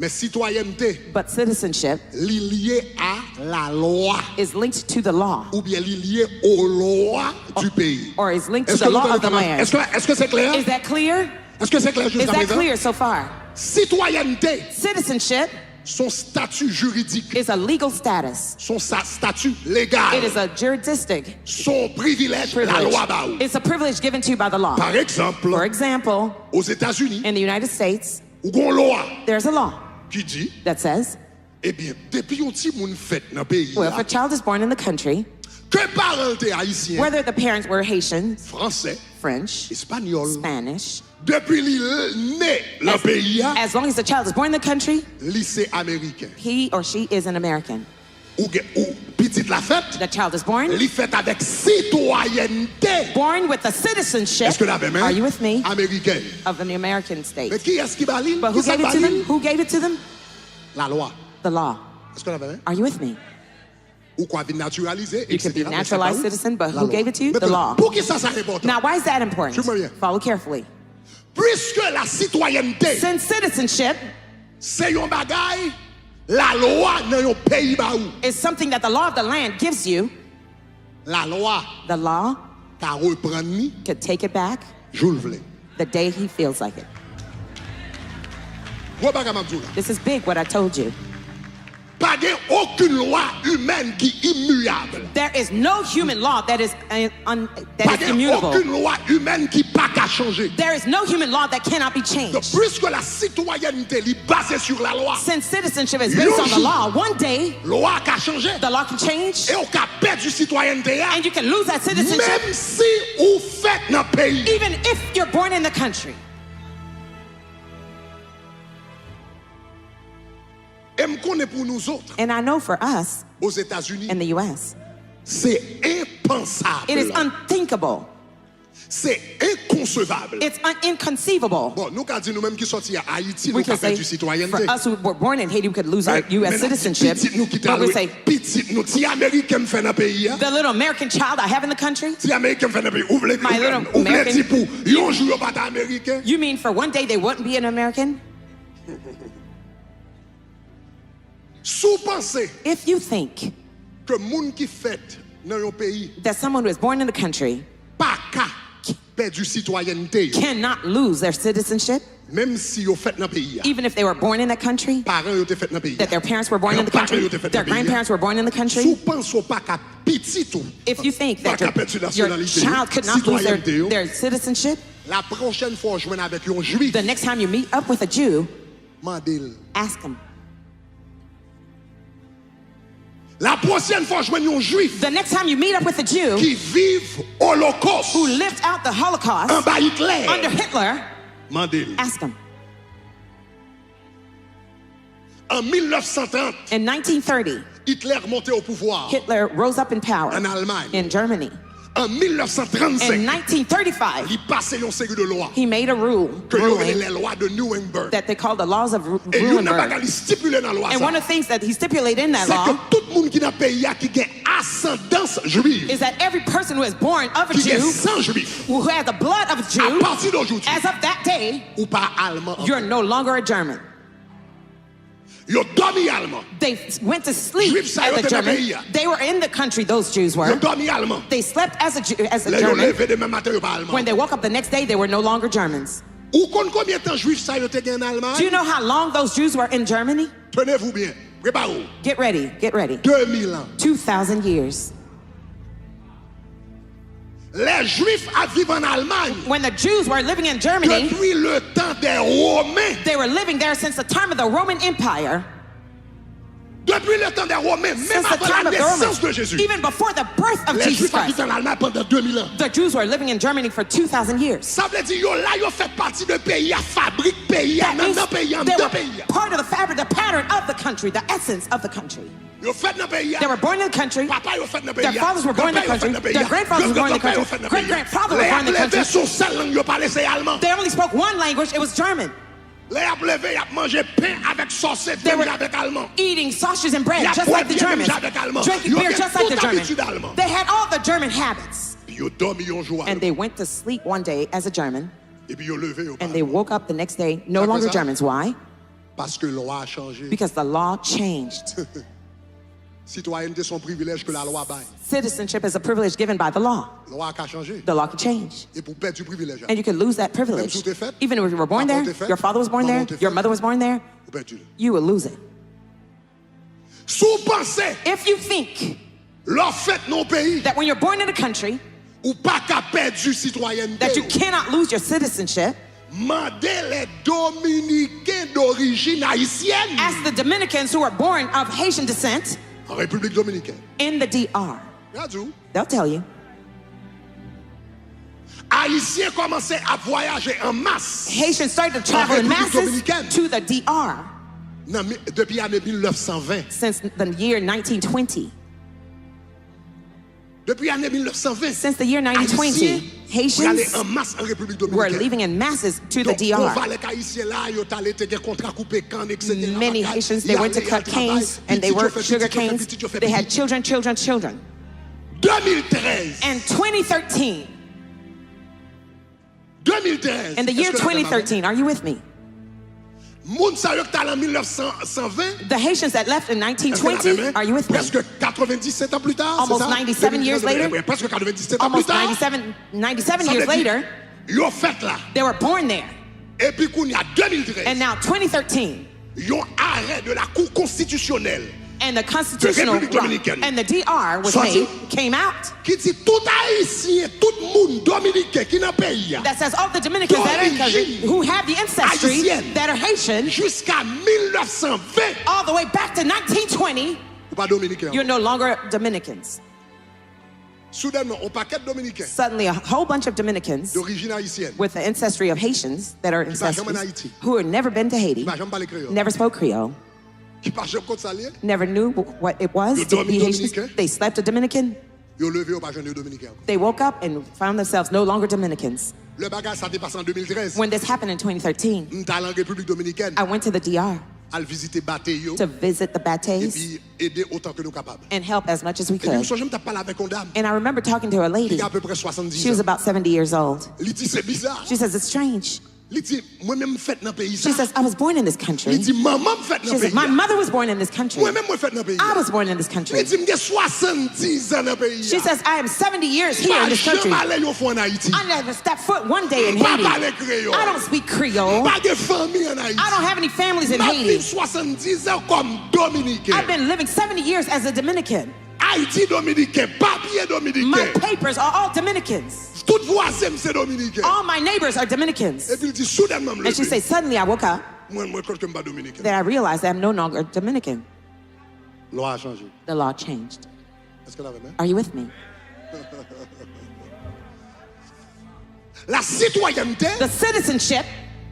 A: Mais citoyenneté,
B: But citizenship
A: lié à la loi.
B: is linked to the law
A: Ou bien lié aux lois du pays.
B: or is linked to
A: Est-ce
B: the
A: que,
B: law of the land.
A: est-ce que c'est clair?
B: Is that clear?
A: Est-ce que c'est clair
B: Is
A: jusqu'à
B: that
A: présent?
B: clear so far?
A: Citoyenneté,
B: Citizenship
A: son statut juridique,
B: is a legal status.
A: son statut légal,
B: It is a juristic
A: son privilège, la
B: privilege.
A: loi ba ou.
B: It's a privilege given to you by the law.
A: Par exemple,
B: For example,
A: aux États-Unis,
B: in the United States,
A: où on loi
B: there's a law
A: qui dit,
B: that says,
A: eh bien, depuis un petit monde fait dans le pays,
B: well, if a child is born in the country,
A: que parents étaient haïtiens,
B: whether the parents were Haitian,
A: français,
B: French,
A: espagnol,
B: Spanish,
A: depuis qu'il né dans le pays,
B: as long as the child is born in the country,
A: lycée américain,
B: he or she is an American.
A: ou petite la fête,
B: The child is born,
A: li fait avec citoyenneté.
B: born with a citizenship,
A: Est-ce que la même
B: are you with me,
A: américaine?
B: of an American state.
A: Mais qui est-ce qui balise?
B: But who gave it to them? Who gave it to them?
A: La loi.
B: The law.
A: Est-ce que la même?
B: Are you with me?
A: Ou quoi, vie naturalisée,
B: You could be
A: etc.
B: naturalized citizen, but
A: La
B: who
A: loi.
B: gave it to you? The
A: Maintenant,
B: law.
A: pour qui ça c'est important?
B: Now, why is that important?
A: Suis-moi bien.
B: Follow carefully.
A: Puisque la citoyenneté,
B: Since citizenship
A: c'est un bagay, la loi dans un pays ba ou.
B: is something that the law of the land gives you,
A: La loi,
B: the law
A: ta reprendre ni,
B: could take it back
A: jou le vle.
B: the day he feels like it.
A: Gros bagay m'abdou la.
B: This is big, what I told you.
A: Pas gen aucune loi humaine qui immuable.
B: There is no human law that is
A: Pas gen
B: immutable.
A: aucune loi humaine qui pas qu'à changer.
B: There is no human law that cannot be
A: Donc,
B: changed.
A: puisque la citoyenneté est basée sur la loi,
B: Since citizenship is based on the law, one day
A: loi qu'a changé.
B: the law can change
A: Et on a perdu citoyenneté,
B: and you can lose that citizenship
A: même si ou fait dans le pays.
B: even if you're born in the country.
A: Et me connaît pour nous autres,
B: And I know for us
A: aux États-Unis,
B: in the US,
A: c'est impensable.
B: it is unthinkable.
A: C'est inconcevable.
B: It's inconceivable.
A: Bon, nous avons dit nous-mêmes qui sortis à Haïti,
B: We
A: nous
B: can
A: avons perdu
B: say,
A: citoyenneté.
B: for us who were born in Haiti, we could lose our U.S. citizenship.
A: Petit nous qui
B: But we say,
A: petit nous, si Américain fait dans le pays,
B: the little American child I have in the country,
A: si Américain fait dans le pays, ouvre les
B: My little American-
A: petits pour, yon jour pas d'Américain.
B: you mean for one day they wouldn't be an American?
A: Sous penser
B: If you think
A: que moun qui fait dans un pays,
B: that someone who is born in the country
A: pas qu'à perdre citoyenneté,
B: cannot lose their citizenship,
A: même si yon fait dans le pays,
B: even if they were born in that country,
A: parents yon te fait dans le pays.
B: that their parents were born in the country, their grandparents were born in the country,
A: Sous pensez pas qu'à petit tout,
B: if you think
A: pas
B: that
A: qu'à perdre
B: your
A: nationalité,
B: child could not lose
A: citoyenneté,
B: their citizenship,
A: La prochaine fois que je joue avec un juif,
B: the next time you meet up with a Jew,
A: mandel.
B: ask him.
A: La prochaine fois que je joue un juif
B: The next time you meet up with a Jew
A: qui vive Holocauste
B: who lived out the
A: en
B: Holocaust
A: bas Hitler,
B: under Hitler,
A: mandel.
B: ask him.
A: En 1930,
B: In 1930,
A: Hitler montait au pouvoir
B: Hitler rose up in power
A: en Allemagne.
B: in Germany.
A: En
B: In
A: 1935,
B: 1935,
A: il passait une série de lois
B: he made a rule
A: que il y aurait
B: ruling
A: les lois de Nuremberg.
B: that they called the laws of
A: Et il y a une
B: Nuremberg.
A: bagarre stipulée dans la loi
B: And
A: ça.
B: one of the things that he stipulated in that
A: C'est que
B: law
A: tout le monde qui n'a pays qui a ascendance juive,
B: is that every person who is born of a
A: qui est
B: Jew,
A: sang juif,
B: who has the blood of a
A: à
B: Jew,
A: partir d'aujourd'hui,
B: as of that day,
A: ou pas allemand,
B: you're no longer a German.
A: yo dormi allemand,
B: They went to sleep
A: Juifs
B: as a
A: sayote na
B: German.
A: pays.
B: They were in the country, those Jews
A: yo
B: were.
A: dormi allemand.
B: They slept as a
A: Les yo
B: German.
A: levé demain matin yo pas allemand.
B: When they woke up the next day, they were no longer Germans.
A: Ou kon combien de temps juif ça yo te gen en
B: Do you
A: Allemagne?
B: know how long those Jews were in Germany?
A: Tenez-vous bien, préparez-vous.
B: Get ready, get ready.
A: 2000 ans.
B: 2,000 years.
A: Les juifs à vivre en Allemagne
B: When the Jews were living in Germany,
A: depuis le temps des Romains.
B: they were living there since the time of the Roman Empire.
A: Depuis le temps des Romains, même
B: Since the
A: avant
B: time
A: la
B: of the
A: naissance de
B: Romans,
A: Jésus.
B: even before the birth of
A: Les
B: Jesus
A: juifs habitent
B: Christ,
A: en Allemagne pendant 2000 ans.
B: the Jews were living in Germany for 2,000 years.
A: Ça veut dire yo là yo fait partie de pays, à fabrique pays,
B: That
A: dans
B: means
A: un pays, en
B: they
A: deux
B: were
A: pays.
B: part of the fabric, the pattern of the country, the essence of the country.
A: Yo fait dans pays.
B: They were born in the country.
A: Papa yo fait dans pays.
B: Their fathers were born in the country. Their grandfathers were born in the country. Great-grandfather was born in the country.
A: son seule langue yo parler c'est allemand.
B: They only spoke one language, it was German.
A: Les a levé, y a mangé pain avec sauce
B: They were
A: avec allemand.
B: eating sausages and bread
A: Yeah,
B: just like the
A: boy,
B: Germans.
A: avec allemand.
B: Drinking
A: You
B: beer
A: get
B: just like the
A: toute habitude allemand.
B: Germans. They had all the German habits.
A: Puis yo dormi yon jour.
B: And they went to sleep one day as a German,
A: Et puis yo levé yo
B: and they
A: parle.
B: woke up the next day no
A: Après
B: longer
A: ça?
B: Germans. Why?
A: Parce que loi a changé.
B: Because the law changed.
A: Citoyenneté son privilège que la loi baille.
B: Citizenship is a privilege given by the law.
A: Loi a changé.
B: The law can change.
A: Et pour perdre du privilège,
B: And you can lose that privilege.
A: Même si t'es fait,
B: Even if you were born
A: papa
B: there,
A: t'es fait,
B: your father was born
A: maman
B: there,
A: t'es
B: your
A: fait.
B: mother was born there,
A: vous perdez.
B: you will lose it.
A: Sous pensez,
B: If you think
A: leur fait non pays,
B: that when you're born in a country,
A: ou pas qu'à perdre du citoyenneté.
B: that you cannot lose your citizenship,
A: Mandez les Dominicains d'origine haïtienne
B: ask the Dominicans who are born of Haitian descent
A: en République Dominicaine.
B: in the DR.
A: Regardez,
B: They'll tell you.
A: Haïtiens commençaient à voyager en masse
B: Haitians started to travel in
A: République
B: masses
A: Dominicaine.
B: to the DR
A: depuis l'année 1920.
B: since the year 1920.
A: Depuis l'année 1920.
B: Since the year 1920,
A: Haïtiens allaient en
B: Haitians
A: masse en République
B: were
A: Dominicaine.
B: leaving in masses to the
A: Donc, on
B: DR.
A: va les Haïtiens là, ils ont allé te gen contrat coupé canne, etc.
B: Many Haitians, they went to cut canes and they worked sugar canes. They had children.
A: 2013.
B: And 2013,
A: 2013.
B: in the year
A: Est-ce que vous avez
B: 2013, are you with me?
A: Moun sa yo qui en 1920.
B: The Haitians that left in 1920, are you with me?
A: Presque 97 ans plus tard,
B: Almost
A: c'est ça?
B: 97 years later?
A: Ouais, presque 97 ans plus
B: Almost
A: tard.
B: 97
A: Ça
B: years
A: veut dire,
B: later,
A: Yo fait là.
B: they were born there.
A: Et puis qu'on y a 2013.
B: And now 2013,
A: Yon arrêt de la Cour constitutionnelle
B: and the constitutional
A: République Dominicaine.
B: and the DR was
A: Sorti.
B: came out
A: qui dit tout haïtien, tout monde dominicain qui dans le pays
B: that says all the Dominicans that are in country who have the ancestry
A: Haïtienne.
B: that are Haitian
A: jusqu'à 1920.
B: all the way back to 1920,
A: Ou pas dominicain.
B: you're no longer Dominicans.
A: Soudainement, on paquet de dominicains
B: Suddenly, a whole bunch of Dominicans
A: d'origine haïtienne
B: with the ancestry of Haitians that are
A: jamais en
B: ancestors
A: Haïti.
B: who had never been to Haiti,
A: qui ne jamais parler créole,
B: never spoke Creole,
A: qui pas jamais côte salée,
B: never knew what it was
A: Yo
B: to
A: dormi
B: be Haitian.
A: Dominicain.
B: They slept a Dominican.
A: yo levé au pas jamais dominicain.
B: They woke up and found themselves no longer Dominicans.
A: Le bagage ça dépasse en 2013.
B: When this happened in 2013,
A: Nous allons en République dominicaine
B: I went to the DR
A: à visiter Bateyo
B: to visit the
A: et
B: Bates
A: puis aider autant que nous capables.
B: and help as much as we
A: Et puis,
B: could.
A: je me parlé avec une dame
B: And I remember talking to a lady.
A: qui a à peu près 70
B: She was
A: ans.
B: about 70 years old.
A: Il dit c'est bizarre.
B: She says, it's strange.
A: Il dit moi-même fait dans le pays
B: She
A: ça.
B: says, I was born in this country.
A: Il dit maman fait dans
B: She
A: le
B: says,
A: pays.
B: my mother was born in this country.
A: Moi-même moi fait dans le pays.
B: I was born in this country.
A: Il dit j'ai 70 ans dans le pays.
B: She says, I am 70 years here in
A: Pas
B: this country.
A: jamais aller au fond en Haïti.
B: I never stepped foot one day in
A: Pas
B: Haiti.
A: parler créole.
B: I don't speak Creole.
A: Pas de famille en Haïti.
B: I don't have any families in
A: Ma vie
B: Haiti.
A: 70 ans comme dominicain.
B: I've been living 70 years as a Dominican.
A: Haïti dominicain, papier
B: My
A: dominicain.
B: papers are all Dominicans.
A: Tout voisin c'est dominicain.
B: All my neighbors are Dominicans.
A: Et puis il dit soudainement
B: And she says, suddenly I woke up
A: moi crois que je pas dominicain.
B: that I realized that I'm no longer Dominican.
A: Loi a changé.
B: The law changed.
A: Est-ce que là même?
B: Are you with me?
A: La citoyenneté,
B: The citizenship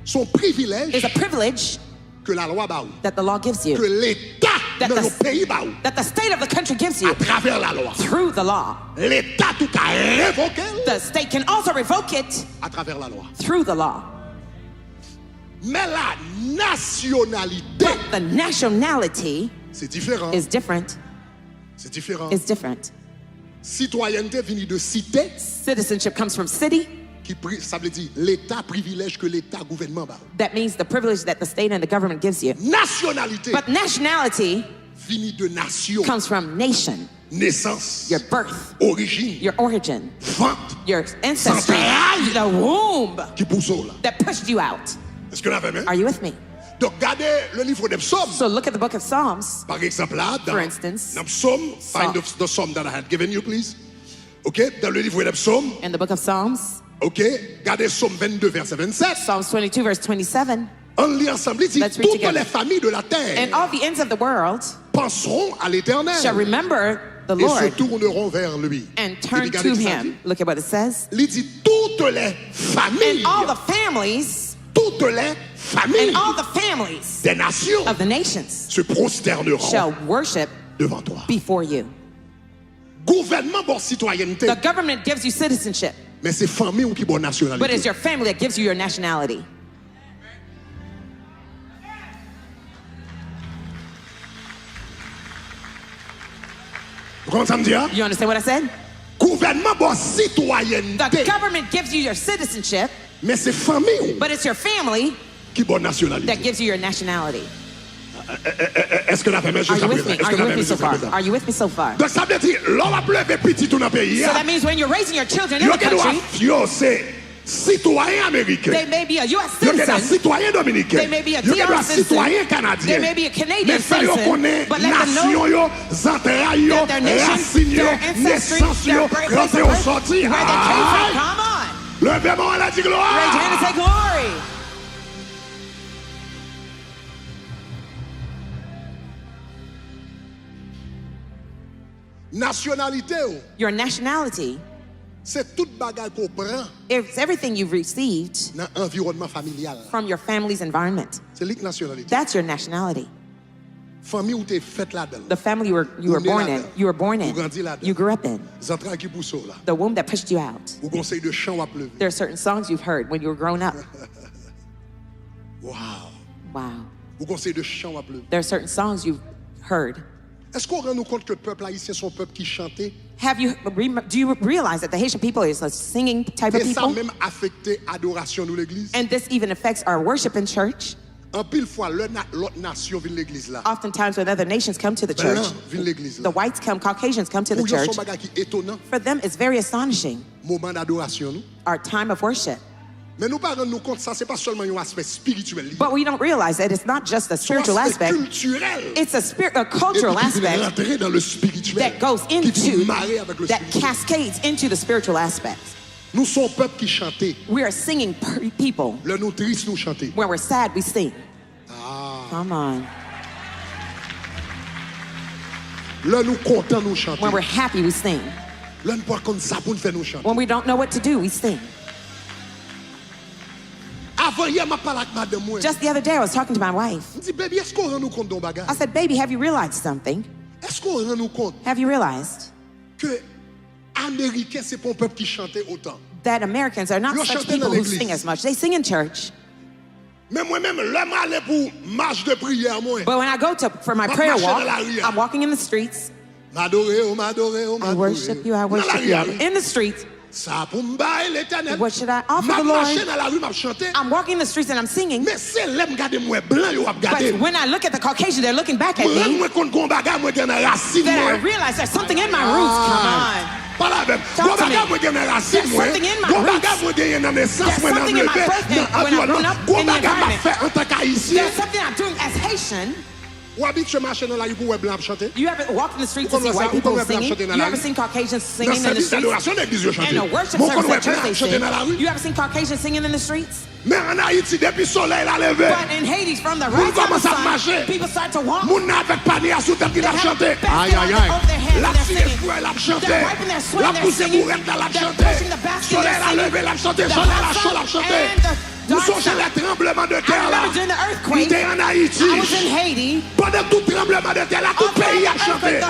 A: son privilège
B: is a privilege
A: que la loi ba ou,
B: that the law gives
A: que
B: you,
A: l'État
B: That
A: dans
B: the-
A: le pays ba ou,
B: that the state of the country gives
A: à
B: you
A: travers la loi.
B: through the law.
A: L'État tout a révoqué
B: The state can also revoke it
A: à travers la loi.
B: through the law.
A: Mais la nationalité,
B: But the nationality
A: c'est différent.
B: is different.
A: C'est différent.
B: Is different.
A: Citoyenneté vient de cité,
B: Citizenship comes from city.
A: ça veut dire l'État privilège que l'État gouvernement ba ou.
B: That means the privilege that the state and the government gives you.
A: Nationalité
B: But nationality
A: vient de nation,
B: comes from nation,
A: naissance,
B: your birth,
A: origine,
B: your origin,
A: vente,
B: your ancestry,
A: Central.
B: the womb
A: qui pousse là.
B: that pushed you out.
A: Est-ce que vous avez
B: Are you with me?
A: Donc, regardez le livre des psaumes.
B: So look at the book of Psalms.
A: Par exemple, là,
B: For instance,
A: dans Psalm, find the psalm that I had given you, please. OK? Dans le livre des psaumes,
B: In the book of Psalms,
A: OK? Regardez Psalm 22, verset 27.
B: Psalms 22, verse 27.
A: On lit ensemble, il dit,
B: Let's read
A: toutes
B: together.
A: les familles de la terre
B: And all the ends of the world
A: penseront à l'Éternel
B: shall remember the
A: et se
B: Lord
A: tourneront vers lui.
B: and
A: Et
B: turn
A: regardez
B: to
A: ce que ça dit.
B: him. Look at what it says.
A: Il dit, toutes les familles,
B: And all the families,
A: toutes les familles
B: and all the families
A: des nations
B: of the nations
A: se prosterneront
B: shall worship
A: devant toi.
B: before you.
A: Gouvernement, bon citoyenneté,
B: The government gives you citizenship,
A: mais c'est famille ou qui bon
B: but it's
A: nationalité.
B: your family that gives you your nationality.
A: Vous comprenez ça me dire?
B: You understand what I said?
A: Gouvernement, bon
B: The
A: citoyenneté,
B: government gives you your citizenship,
A: mais c'est famille
B: but it's your family
A: qui bon
B: that
A: nationalité.
B: gives you your nationality.
A: Est-ce que la famille
B: Are you
A: jusqu'à
B: with
A: présent?
B: me?
A: Est-ce
B: Are
A: que
B: you
A: la
B: with me
A: famille
B: so
A: jusqu'à
B: far?
A: présent?
B: Are you with me so far?
A: Donc ça veut dire, l'on va pleurer petit tout dans le pays.
B: So that means when you're raising your children in the country,
A: Yo, c'est citoyen américain.
B: they may be a U.S.
A: Yo, c'est un
B: citizen,
A: citoyen dominicain.
B: They may be a
A: Yo, c'est un
B: DR citizen.
A: citoyen canadien.
B: They may be a Canadian
A: Mais fait yo
B: citizen,
A: connaît
B: but let them
A: nation
B: know
A: yo, entrailles yo,
B: that their nation,
A: racines yo,
B: their ancestry,
A: naissance
B: their
A: yo,
B: place
A: rentrée
B: of
A: au
B: birth,
A: sorti.
B: where they came from. Come on.
A: Levez-moi, elle a dit
B: Raise your hand and
A: gloire.
B: say glory.
A: Nationalité, oh,
B: Your nationality
A: c'est toute bagaille qu'on prend
B: is everything you've received
A: dans l'environnement familial.
B: from your family's environment.
A: C'est la nationalité.
B: That's your nationality.
A: Famille où t'es faite là-dedans.
B: The family you were
A: Ou né
B: born in.
A: là-dedans.
B: You were born
A: Ou
B: in.
A: grandi là-dedans.
B: You grew up in.
A: Les entrailles qui poussent là.
B: The womb that pushed you out.
A: Ou conseil de chant à pleurer.
B: There are certain songs you've heard when you were growing up.
A: Wow.
B: Wow.
A: Ou conseil de chant à pleurer.
B: There are certain songs you've heard.
A: Est-ce qu'on rend nous compte que le peuple haïtien sont un peuple qui chantait?
B: Do you realize that the Haitian people is a singing type of
A: Et ça
B: people?
A: même affecté adoration de l'église.
B: And this even affects our worship in church.
A: En pile fois, l'autre nation vient l'église là.
B: Oftentimes when other nations come to the church,
A: Blanc vient l'église
B: the
A: là.
B: whites come, Caucasians come to the
A: Pour eux,
B: church.
A: son bagage qui est étonnant.
B: For them, it's very astonishing,
A: Moment d'adoration nous.
B: our time of worship.
A: Mais nous ne rendons nous compte ça c'est pas seulement un aspect spirituel.
B: But we don't realize that it's not just a
A: C'est un
B: spiritual
A: aspect
B: aspect,
A: culturel.
B: it's a cultural
A: Et puis qui vient
B: aspect
A: rentrer dans le spirituel.
B: that goes
A: Qui vient
B: into,
A: marrer avec le
B: that
A: spirituel.
B: cascades into the spiritual aspect.
A: Nous sommes un peuple qui chantait.
B: We are singing people.
A: Le nous triste nous chanter.
B: When we're sad, we sing.
A: Ah.
B: Come on.
A: Le nous content nous chanter.
B: When we're happy, we sing.
A: Le nous pas comme ça pour nous faire nous chanter.
B: When we don't know what to do, we sing.
A: Avant hier m'a parlé avec madame moi.
B: Just the other day, I was talking to my wife.
A: Je dis baby, est-ce qu'on rend nous compte d'un bagage?
B: I said, baby, have you realized something?
A: Est-ce qu'on rend nous compte
B: Have you realized
A: que Américains c'est pas un peuple qui chantait autant?
B: that Americans are not
A: Yo,
B: such
A: chanter
B: people
A: dans
B: who
A: l'église.
B: sing as much? They sing in church.
A: Mais moi-même, l'homme allait pour marche de prière moi.
B: But when I go for my
A: Moi,
B: prayer
A: marcher
B: walk,
A: dans la rue.
B: I'm walking in the streets.
A: M'adorer, oh, m'adorer, oh,
B: I worship you, I
A: Dans la
B: worship you.
A: rue,
B: In the streets,
A: ça pour m'bailler l'éternel.
B: what should I offer
A: M'a
B: the
A: marché
B: Lord?
A: dans la rue, m'a chanté.
B: I'm walking in the streets and I'm singing.
A: Mais c'est l'aime garder moi blanc, yo a garder.
B: But when I look at the Caucasians, they're looking back at
A: Moi,
B: me.
A: moi, kon kon bagay, moi, gen racine,
B: Then I
A: moi.
B: realize there's something in my roots. Come on.
A: Pas la même.
B: Talk
A: Gon
B: to me.
A: bagay, moi, gen racine,
B: There's
A: moi.
B: something in my
A: Gon
B: roots.
A: bagay, moi, gen nan naissance,
B: There's
A: moi, nan
B: something in my
A: levé,
B: birth and
A: nan
B: when I grew
A: environnement.
B: up
A: Gon
B: in the
A: bagay m'a
B: environment.
A: fait en tant qu'haïtien.
B: There's something I'm doing as Haitian
A: Ou habitué marcher dans la rue pour voir blanc chanter?
B: You ever walked in the streets to see white people singing? You ever seen Caucasians singing in the streets? In a worship service at church they sing. You ever seen Caucasians singing in the streets?
A: Mais en Haïti, depuis le soleil a levé,
B: But in Haiti, from the right to the sun, people start to walk.
A: moun avec panier à sous tête qui l'a chanté.
B: Aïe, aïe, aïe.
A: La tire fouet l'a chanté. La pousse bourrette l'a chanté. Soleil a levé l'a chanté. Soleil a chaud l'a chanté. Nous sommes chez les tremblements de terre là. Nous étions en Haïti. Pendant tout tremblement de terre là, tout pays a chanté.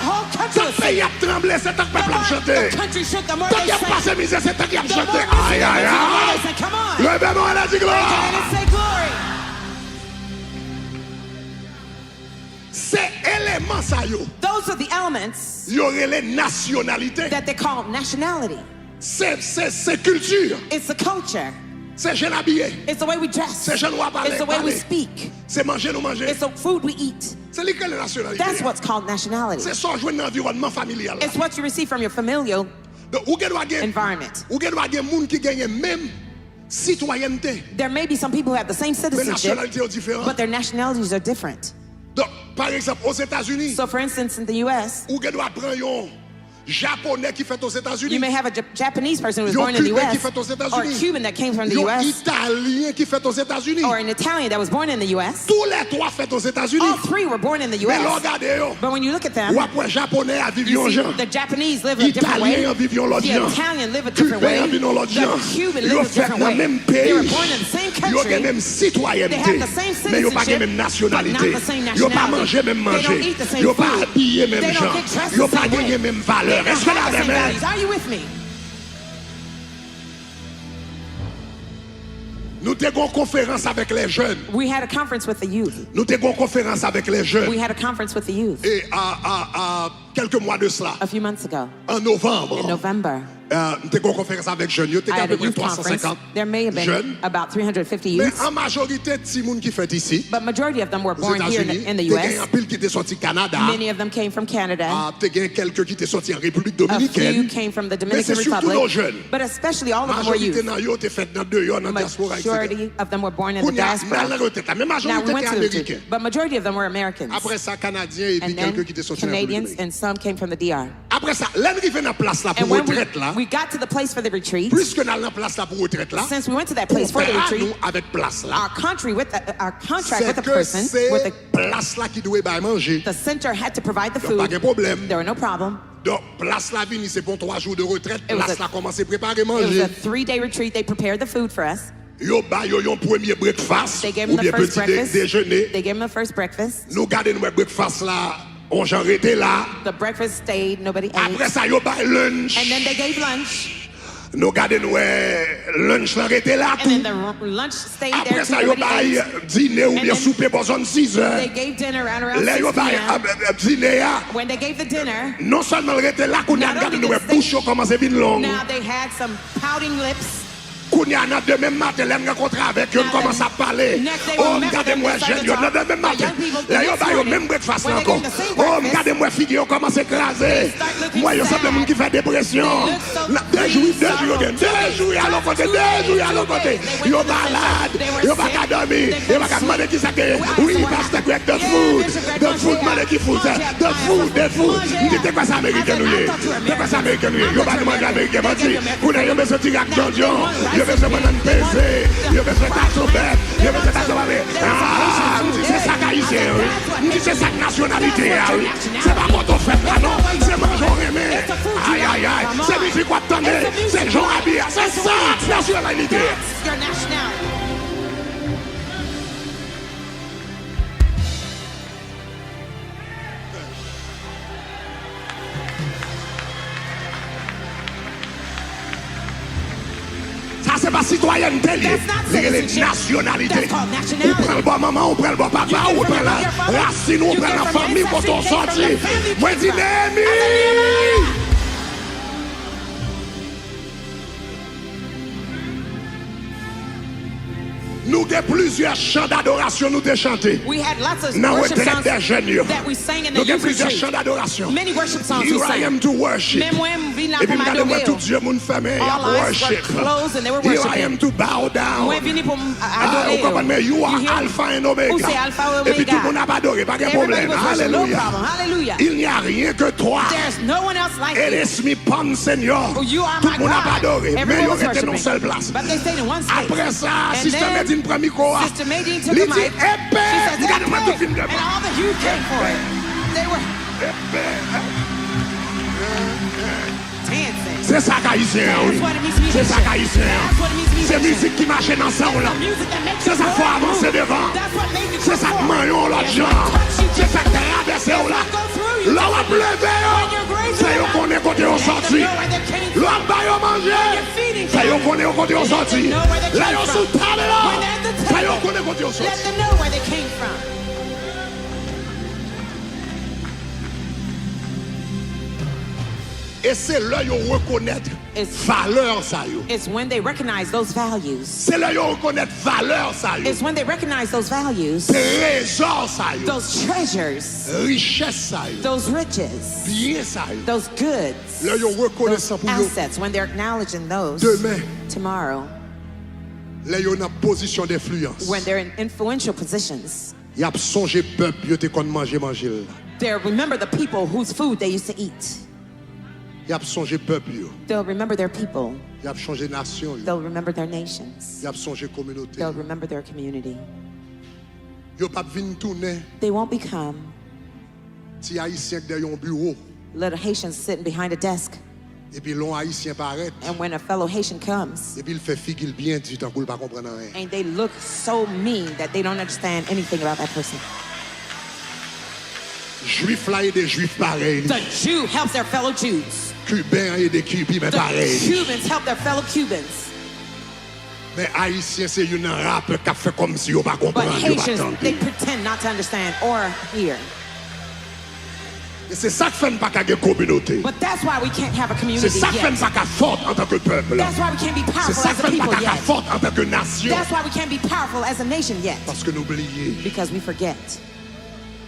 A: Tout pays a tremblé, c'est tant que le peuple a chanté. Tant qu'il a passé misère, c'est tant qu'il a chanté. Aïe, aïe, aïe. Levez-moi, on a dit gloire. Ces éléments, ça yo.
B: Those are the elements
A: Y aurait les nationalités.
B: that they call nationality.
A: C'est culture.
B: It's the culture.
A: C'est jeune habillé.
B: It's the way we dress.
A: C'est jeune ou parler.
B: It's the way we speak.
A: C'est manger nous manger.
B: It's the food we eat.
A: C'est lesquelles les nationalités.
B: That's what's called nationality.
A: C'est ça jouer dans l'environnement familial.
B: It's what you receive from your familial
A: Ou doit gagner.
B: environment.
A: Ou doit gagner monde qui gagne même citoyenneté.
B: There may be some people who have the same
A: Mais
B: citizenship,
A: nationalités sont différentes.
B: but their nationalities are different.
A: Donc, par exemple, aux États-Unis,
B: So, for instance, in the U.S.,
A: ou doit prendre un Japonais qui fait aux
B: you
A: États-Unis.
B: may have a Japanese person who was
A: Yo
B: born in the
A: Cubain qui
B: U.S.,
A: fait aux
B: or a
A: États-Unis.
B: Cuban that came from the
A: Un
B: U.S.,
A: Italien qui fait aux États-Unis.
B: or an Italian that was born in the U.S.
A: Tous les trois fait aux États-Unis.
B: All three were born in the
A: Mais
B: U.S.
A: regardez yo.
B: But when you look at them,
A: Ou après Japonais à vivre
B: you
A: en
B: see
A: gens.
B: the Japanese live a different way.
A: Italien vivent l'autre
B: The
A: gens.
B: Italian live a different
A: Cubain
B: way.
A: vivent l'autre
B: The
A: gens.
B: Cuban
A: Ils
B: live a
A: fait
B: different
A: dans le
B: way.
A: même
B: They were
A: pays.
B: born in the same
A: Ils ont
B: country.
A: même
B: They
A: citoyenneté.
B: have the same
A: Mais ils n'ont pas
B: citizenship,
A: même
B: but
A: nationalité.
B: not the same
A: Ils n'ont pas
B: nationality.
A: mangé même
B: They don't
A: manger.
B: eat the same
A: Ils n'ont pas
B: food.
A: habillé même
B: They don't
A: gens.
B: get dressed
A: Ils n'ont
B: the
A: pas
B: same way.
A: gagné même
B: They
A: valeur.
B: don't
A: Est-ce que
B: have
A: la
B: the same
A: même?
B: values. Are you with me?
A: Nous avons une conférence avec les jeunes.
B: We had a conference with the youth.
A: Nous avons une conférence avec les jeunes.
B: We had a conference with the youth
A: Et à quelques mois de cela,
B: a few months ago.
A: en novembre,
B: In November,
A: nous avons une conférence avec jeunes. Nous
B: I
A: avons à
B: had
A: peu
B: a
A: près
B: youth conference.
A: 350
B: There may have been
A: jeunes.
B: about 350
A: Mais
B: youths,
A: en majorité, de gens qui fait ici,
B: but majority of them were
A: aux
B: born here
A: États-Unis,
B: in the
A: il y a
B: U.S.
A: un pile qui était sorti du Canada.
B: Many of them came from Canada.
A: Il y a quelques qui étaient sortis en République
B: A few
A: dominicaine.
B: came from the
A: Mais
B: Dominican
A: c'est surtout nos
B: Republic,
A: jeunes.
B: but especially all of them were
A: Majorité
B: youth.
A: dans eux étaient faits dans deux ans dans la diaspora, etc.
B: Majority of them were born in the
A: Qu'on y a
B: diaspora.
A: dans la retraite, mais
B: Now
A: majorité
B: we went
A: étaient
B: to the
A: américains.
B: retreat, but majority of them were Americans.
A: Après ça, Canadiens et puis
B: And then
A: quelques qui étaient sortis en République
B: Canadians
A: dominicaine.
B: and some came from the DR.
A: Après ça, l'arrivée dans la place là pour
B: And when
A: retraite là,
B: we got to the place for the retreat,
A: plus que dans la place là pour retraite là,
B: since we went to that place for the
A: contrat
B: retreat,
A: nous avec place là,
B: our contract with
A: c'est
B: the
A: que
B: person,
A: c'est
B: with
A: place là qui doit y manger.
B: the center had to provide the
A: Donc pas de
B: food.
A: problème.
B: There were no problem.
A: Donc place là vini c'est pour 3 jours de retraite,
B: It was
A: place
B: a-
A: là commencer à préparer
B: It was
A: manger.
B: a 3-day retreat. They prepared the food for us.
A: Yo ba yo yon premier breakfast
B: They gave
A: ou
B: them the
A: bien
B: first
A: petit
B: breakfast.
A: déjeuner.
B: They gave them the first breakfast.
A: Nous gardons notre breakfast là, on j'en était là.
B: The breakfast stayed. Nobody
A: Après
B: ate.
A: ça yo ba lunch.
B: And then they gave lunch.
A: Nous gardons notre lunch là était là
B: And
A: tout.
B: then the lunch stayed there.
A: Après
B: too.
A: ça yo
B: Nobody
A: ba
B: ate.
A: dîner ou
B: And
A: bien
B: then
A: souper pour 6 heures.
B: They gave dinner around
A: Là
B: 6
A: yo ba
B: p.m.
A: dîner là.
B: When they gave the dinner,
A: Non seulement était là qu'on a
B: Not
A: gardé
B: only
A: notre
B: did they-
A: bouche commence à venir long.
B: now they had some pouting lips.
A: Qu'on y a demain matin, les rencontre avec eux,
B: Now
A: commence à parler.
B: next they
A: Oh,
B: will remember
A: regardez-moi,
B: them, they
A: jeune,
B: start to
A: yo, demain
B: talk.
A: matin.
B: The young people,
A: Là,
B: the
A: yo,
B: next
A: ba, yo,
B: morning,
A: même breakfast
B: when they
A: encore.
B: get the same
A: Oh,
B: breakfast,
A: regardez-moi, fille, on commence à écraser.
B: they start looking
A: Moi, yo,
B: sad.
A: ça fait monde qui fait dépression.
B: They look so
A: Deux jours,
B: grieved,
A: deux jours,
B: sorrow.
A: deux jours à l'autre côté, deux jours à l'autre côté.
B: They
A: Yo,
B: went to the
A: malade.
B: center. They were
A: Yo, pas
B: sick.
A: qu'à dormir.
B: They
A: Yo, pas qu'à
B: couldn't
A: demander qui ça que.
B: sleep.
A: Oui,
B: We
A: parce
B: asked
A: que the
B: them,
A: food.
B: yeah, Mr. Greg,
A: The food,
B: manger,
A: manger qui food.
B: manger,
A: The food, the food.
B: manger.
A: Dit quoi ça, américain, nous,
B: I thought you were
A: dit quoi ça, américain, nous, yo, pas demander américain,
B: They
A: menti.
B: gave you
A: Pour d'ailleurs, mais ce tigre à Georgian. Yo, mais ce bonhomme pesé. Yo, mais ce taxo bête. Yo, mais ce taxo bête. Ah, c'est ça qu'haïtien, oui. C'est ça que nationalité, oui. C'est pas pour ton fait là, non. C'est mangeon aimé. Aïe, aïe, aïe. C'est musique quoi t'entendez. C'est Jean habillé. C'est ça, nationalité.
B: That's your nationality.
A: Ça, c'est pas citoyenneté, lié.
B: That's not
A: C'est les
B: citizenship.
A: nationalités.
B: That's called nationality.
A: On prend le bon maman, on prend le bon papa,
B: You
A: on
B: get
A: prend
B: from
A: la
B: your father,
A: racine, on
B: you
A: prend
B: get
A: la
B: from
A: famille
B: your
A: pour t'en
B: ancestry,
A: sortir.
B: came from the family you
A: Moi,
B: came
A: dis
B: from.
A: Némi. Nous avons plusieurs chants d'adoration nous chantés.
B: We had lots of
A: Now
B: worship songs
A: des jeunes.
B: that we sang in the
A: Nous avons
B: youth
A: plusieurs
B: retreat.
A: chants d'adoration.
B: Many worship songs we
A: Here I
B: sang.
A: am to worship.
B: Même moi, vine là
A: Et
B: pour
A: puis regardez-moi tout
B: m'adorer.
A: Dieu moun fermé à
B: All eyes were
A: worship.
B: closed and they were
A: Here I
B: worshiping.
A: am to bow down.
B: Moi, vine pour
A: Ah, vous comprenez,
B: adorer.
A: you are
B: You hear?
A: Alpha and Omega.
B: Ou c'est Alpha et
A: Et puis tout le
B: Omega.
A: monde a adoré, pas de
B: Everybody
A: problème.
B: was worshiping, no
A: Alléluia.
B: problem. Hallelujah.
A: Il n'y a rien que toi.
B: There's no one else like you.
A: Eres mi pan, Seigneur.
B: Oh, you are
A: Tout
B: my
A: le monde a
B: God.
A: adoré. Mais
B: Everyone
A: il
B: was
A: était dans une seule
B: worshiping.
A: place.
B: But they stayed in one space.
A: Après ça,
B: And
A: Sister
B: then
A: Medine prend micro.
B: Sister Medine took
A: Il
B: the
A: dit,
B: mic. She
A: épée.
B: said,
A: Regardez-moi tout film de
B: and all the youth came for it. They were dancing.
A: C'est ça qu'haïtien, oui.
B: That's what it means
A: C'est ça
B: musician.
A: qu'haïtien.
B: That's what it means
A: C'est
B: musician.
A: musique qui marche dans ça, là.
B: The music that makes
A: C'est
B: you
A: ça qu'il faut
B: move.
A: avancer devant.
B: That's what made you
A: C'est ça que
B: perform.
A: maillon l'autre
B: Yes,
A: genre.
B: what touch you
A: C'est ça que
B: differently.
A: traverse
B: Yes,
A: là.
B: what go through you
A: Là, on va
B: differently.
A: lever.
B: When you're grateful,
A: Ça y est, qu'on est côté au
B: let them
A: sorti.
B: know where they came from.
A: Là, on va y manger.
B: You're feeding
A: Ça y est,
B: them.
A: qu'on est côté au sorti.
B: Let them know where they
A: Là,
B: came
A: on
B: from.
A: se table là.
B: When they're at the
A: Ça y est,
B: table,
A: qu'on est côté au
B: let
A: sorti.
B: them know where they came from.
A: Et c'est là qu'on reconnaître
B: It's-
A: valeur ça yo.
B: It's when they recognize those values.
A: C'est là qu'on reconnaître valeur ça yo.
B: It's when they recognize those values,
A: Trésor ça yo.
B: those treasures,
A: Richesse ça yo.
B: those riches,
A: Bien ça yo.
B: those goods,
A: Là yo reconnaît
B: those
A: ça pour yo.
B: assets, when they're acknowledging those
A: Demain,
B: tomorrow,
A: là yo dans position d'influence.
B: when they're in influential positions,
A: Y a songé peuple yo te kon manger là.
B: they'll remember the people whose food they used to eat.
A: Y a songé peuple yo.
B: They'll remember their people.
A: Y a changé nation yo.
B: They'll remember their nations.
A: Y a songé communauté.
B: They'll remember their community.
A: Yo pas vinn tourner
B: They won't become
A: ti haïtien derrière un bureau
B: little Haitians sitting behind a desk.
A: et puis l'on haïtien paraît
B: And when a fellow Haitian comes,
A: et puis il fait figure bien du temps pour pas comprendre rien.
B: and they look so mean that they don't understand anything about that person.
A: Juif là et des juifs pareils.
B: The Jew helps their fellow Jews.
A: Cubains et des Cubis mais
B: The
A: pareils.
B: Cubans help their fellow Cubans.
A: Mais haïtien c'est une rap qui fait comme si on pas
B: But
A: comprendre, on pas
B: Haitians, they
A: entendre.
B: pretend not to understand or hear.
A: Et c'est ça qui fait pas qu'il y ait communauté.
B: But that's why we can't have a
A: C'est
B: community
A: ça qui fait
B: yet.
A: pas qu'il fort en tant que peuple.
B: That's why we can't be
A: C'est
B: powerful
A: ça
B: as
A: qui
B: a
A: fait pas
B: people
A: qu'il
B: yet.
A: fort en tant que nation.
B: That's why we can't be powerful as a nation yet.
A: Parce que nous oublions
B: Because we forget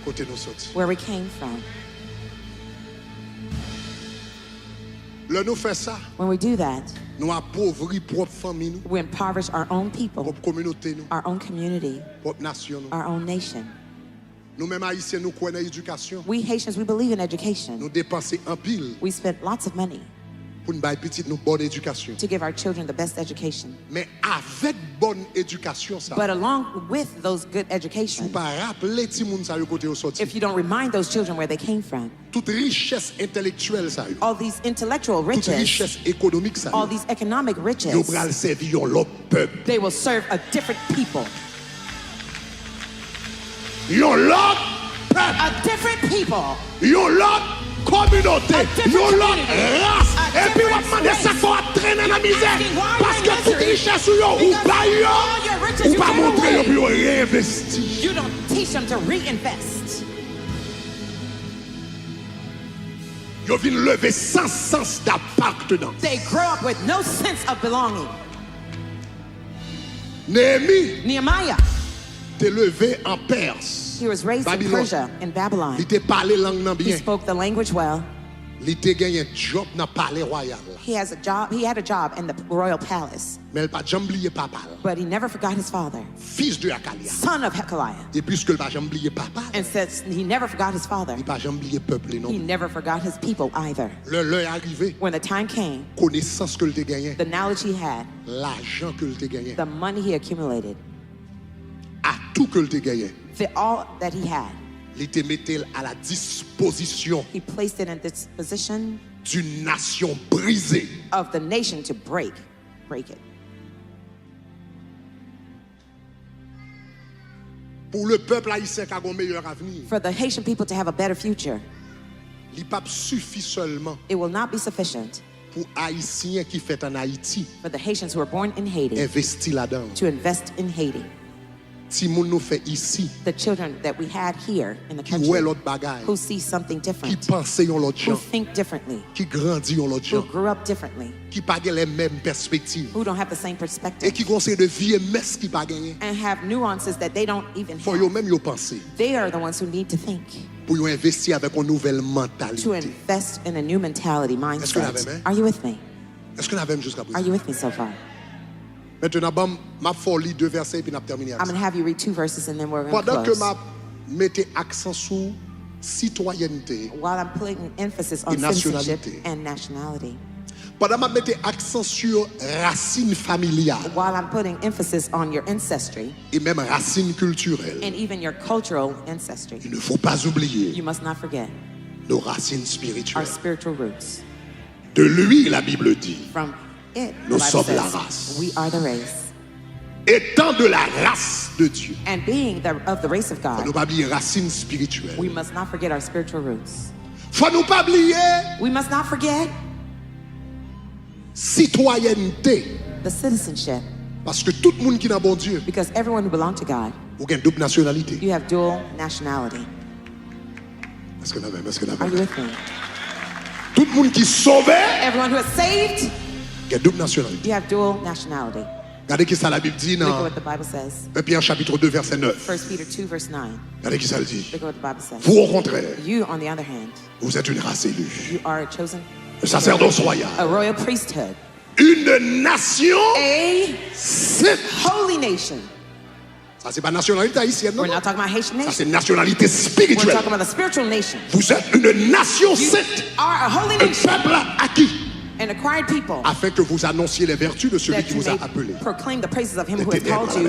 A: côté nous sortis.
B: where we came from.
A: Là nous fait ça,
B: When we do that,
A: nous appauvris propre famille nous,
B: we impoverish our own people,
A: propre communauté nous,
B: our own community,
A: propre nation nous.
B: our own nation.
A: Nous mêmes haïtiens nous croyons dans l'éducation.
B: We Haitians, we believe in education.
A: Nous dépensons en pile
B: We spent lots of money
A: pour nous bailler petite nous bonne éducation.
B: to give our children the best education.
A: Mais avec bonne éducation ça,
B: But along with those good
A: vous
B: education,
A: pas rappeler ti moun sa yo côté au sorti.
B: if you don't remind those children where they came from,
A: Toute richesse intellectuelle ça yo,
B: all these intellectual
A: toute
B: riches,
A: richesse économique ça
B: all
A: yo,
B: these economic
A: yo
B: riches,
A: pral servir yon l'autre peuple.
B: they will serve a different people.
A: Yon l'autre peuple,
B: A different people.
A: yon l'autre communauté,
B: A different
A: yon l'autre
B: community.
A: race.
B: A
A: Et puis on
B: different
A: demande ça
B: race.
A: faut traîner dans la misère.
B: Asking why
A: Parce
B: you're
A: que
B: in
A: toute
B: misery.
A: richesse ou yo, ou
B: Because
A: pas
B: all your
A: yo,
B: riches
A: ou
B: you
A: pas
B: gave
A: montrer yo
B: away.
A: puis yo réinvestir.
B: You don't teach them to reinvest.
A: Yo vin lever sans sens d'appartenance.
B: They grow up with no sense of belonging.
A: Néhémie
B: Nehemiah,
A: t'es levé en Perse.
B: he was raised in
A: Babylone.
B: Persia, in Babylon.
A: Il t'a parlé langue nan
B: He
A: bien.
B: spoke the language well.
A: Il t'a gagné un job dans le palais royal.
B: He had a job in the royal palace,
A: Mais il pas jamais oublié papa.
B: but he never forgot his father,
A: Fils de Akalia.
B: son of Hekeliah.
A: Et puisque il pas jamais oublié papa,
B: And says he never forgot his father.
A: il pas jamais oublié peuple non.
B: He never forgot his people either.
A: L'heure est arrivée,
B: When the time came,
A: connaissance que il t'a gagné,
B: the knowledge he had,
A: l'argent que il t'a gagné,
B: the money he accumulated,
A: à tout que il t'a gagné,
B: all that he had,
A: il t'a metté à la disposition
B: he placed it in this position
A: d'une nation brisée.
B: of the nation to break it.
A: Pour le peuple haïtien qui a un meilleur avenir,
B: For the Haitian people to have a better future,
A: il pas suffit seulement
B: it will not be sufficient
A: pour haïtiens qui fait en Haïti
B: for the Haitians who are born in Haiti
A: investir là-dedans.
B: to invest in Haiti. The children that we had here in the country who see something different, who think differently, who grew up differently, who don't have the same perspective, and have nuances that they don't even have. They are the ones who need to think, to invest in a new mentality, mindset. Are you with me? Are you with me so far?
A: Maintenant, je vais deux versets puis terminer.
B: I'm going to have you read 2 verses and then we're going to close.
A: Pendant que je mets accent sur citoyenneté,
B: while I'm putting emphasis on citizenship and nationality,
A: pendant que je mets accent sur racine familiale,
B: while I'm putting emphasis on your ancestry,
A: et même racine culturelle,
B: and even your cultural ancestry,
A: il ne faut pas oublier
B: you must not forget
A: nos racines spirituelles.
B: Our spiritual roots.
A: De lui, la Bible dit,
B: From it,
A: nous sommes la race.
B: We are the race.
A: Étant de la race de Dieu,
B: and being of the race of God,
A: nous pas oublier racines spirituelles.
B: We must not forget our spiritual roots.
A: Faut nous pas oublier.
B: We must not forget
A: citoyenneté.
B: The citizenship.
A: Parce que tout le monde qui est dans bon Dieu,
B: because everyone who belongs to God,
A: vous avez double nationalité.
B: You have dual nationality.
A: Est-ce que
B: Are you with me?
A: Tout le monde qui est sauvé,
B: everyone who is saved,
A: il y a double nationalité.
B: You have dual nationality.
A: Regardez ce que ça la Bible dit dans
B: what the Bible says.
A: 1 Pierre chapitre 2 verset 9.
B: 1 Peter 2 verse 9.
A: Regardez ce que ça dit.
B: What the Bible says.
A: Vous au contraire,
B: you on the other hand,
A: vous êtes une race élue.
B: You are a chosen,
A: un sacerdoce royal.
B: A royal priesthood.
A: Une nation,
B: a
A: sainte.
B: Holy nation.
A: Ça c'est pas nationalité haïtienne, non?
B: We're not talking about Haitian nation.
A: Ça c'est nationalité spirituelle.
B: We're talking about the spiritual nation.
A: Vous êtes une nation sainte.
B: Are a holy nation.
A: Un peuple acquis.
B: And acquired people,
A: afin que vous annonciez les vertus de celui qui vous a appelé.
B: Proclaim the praises of him who has called you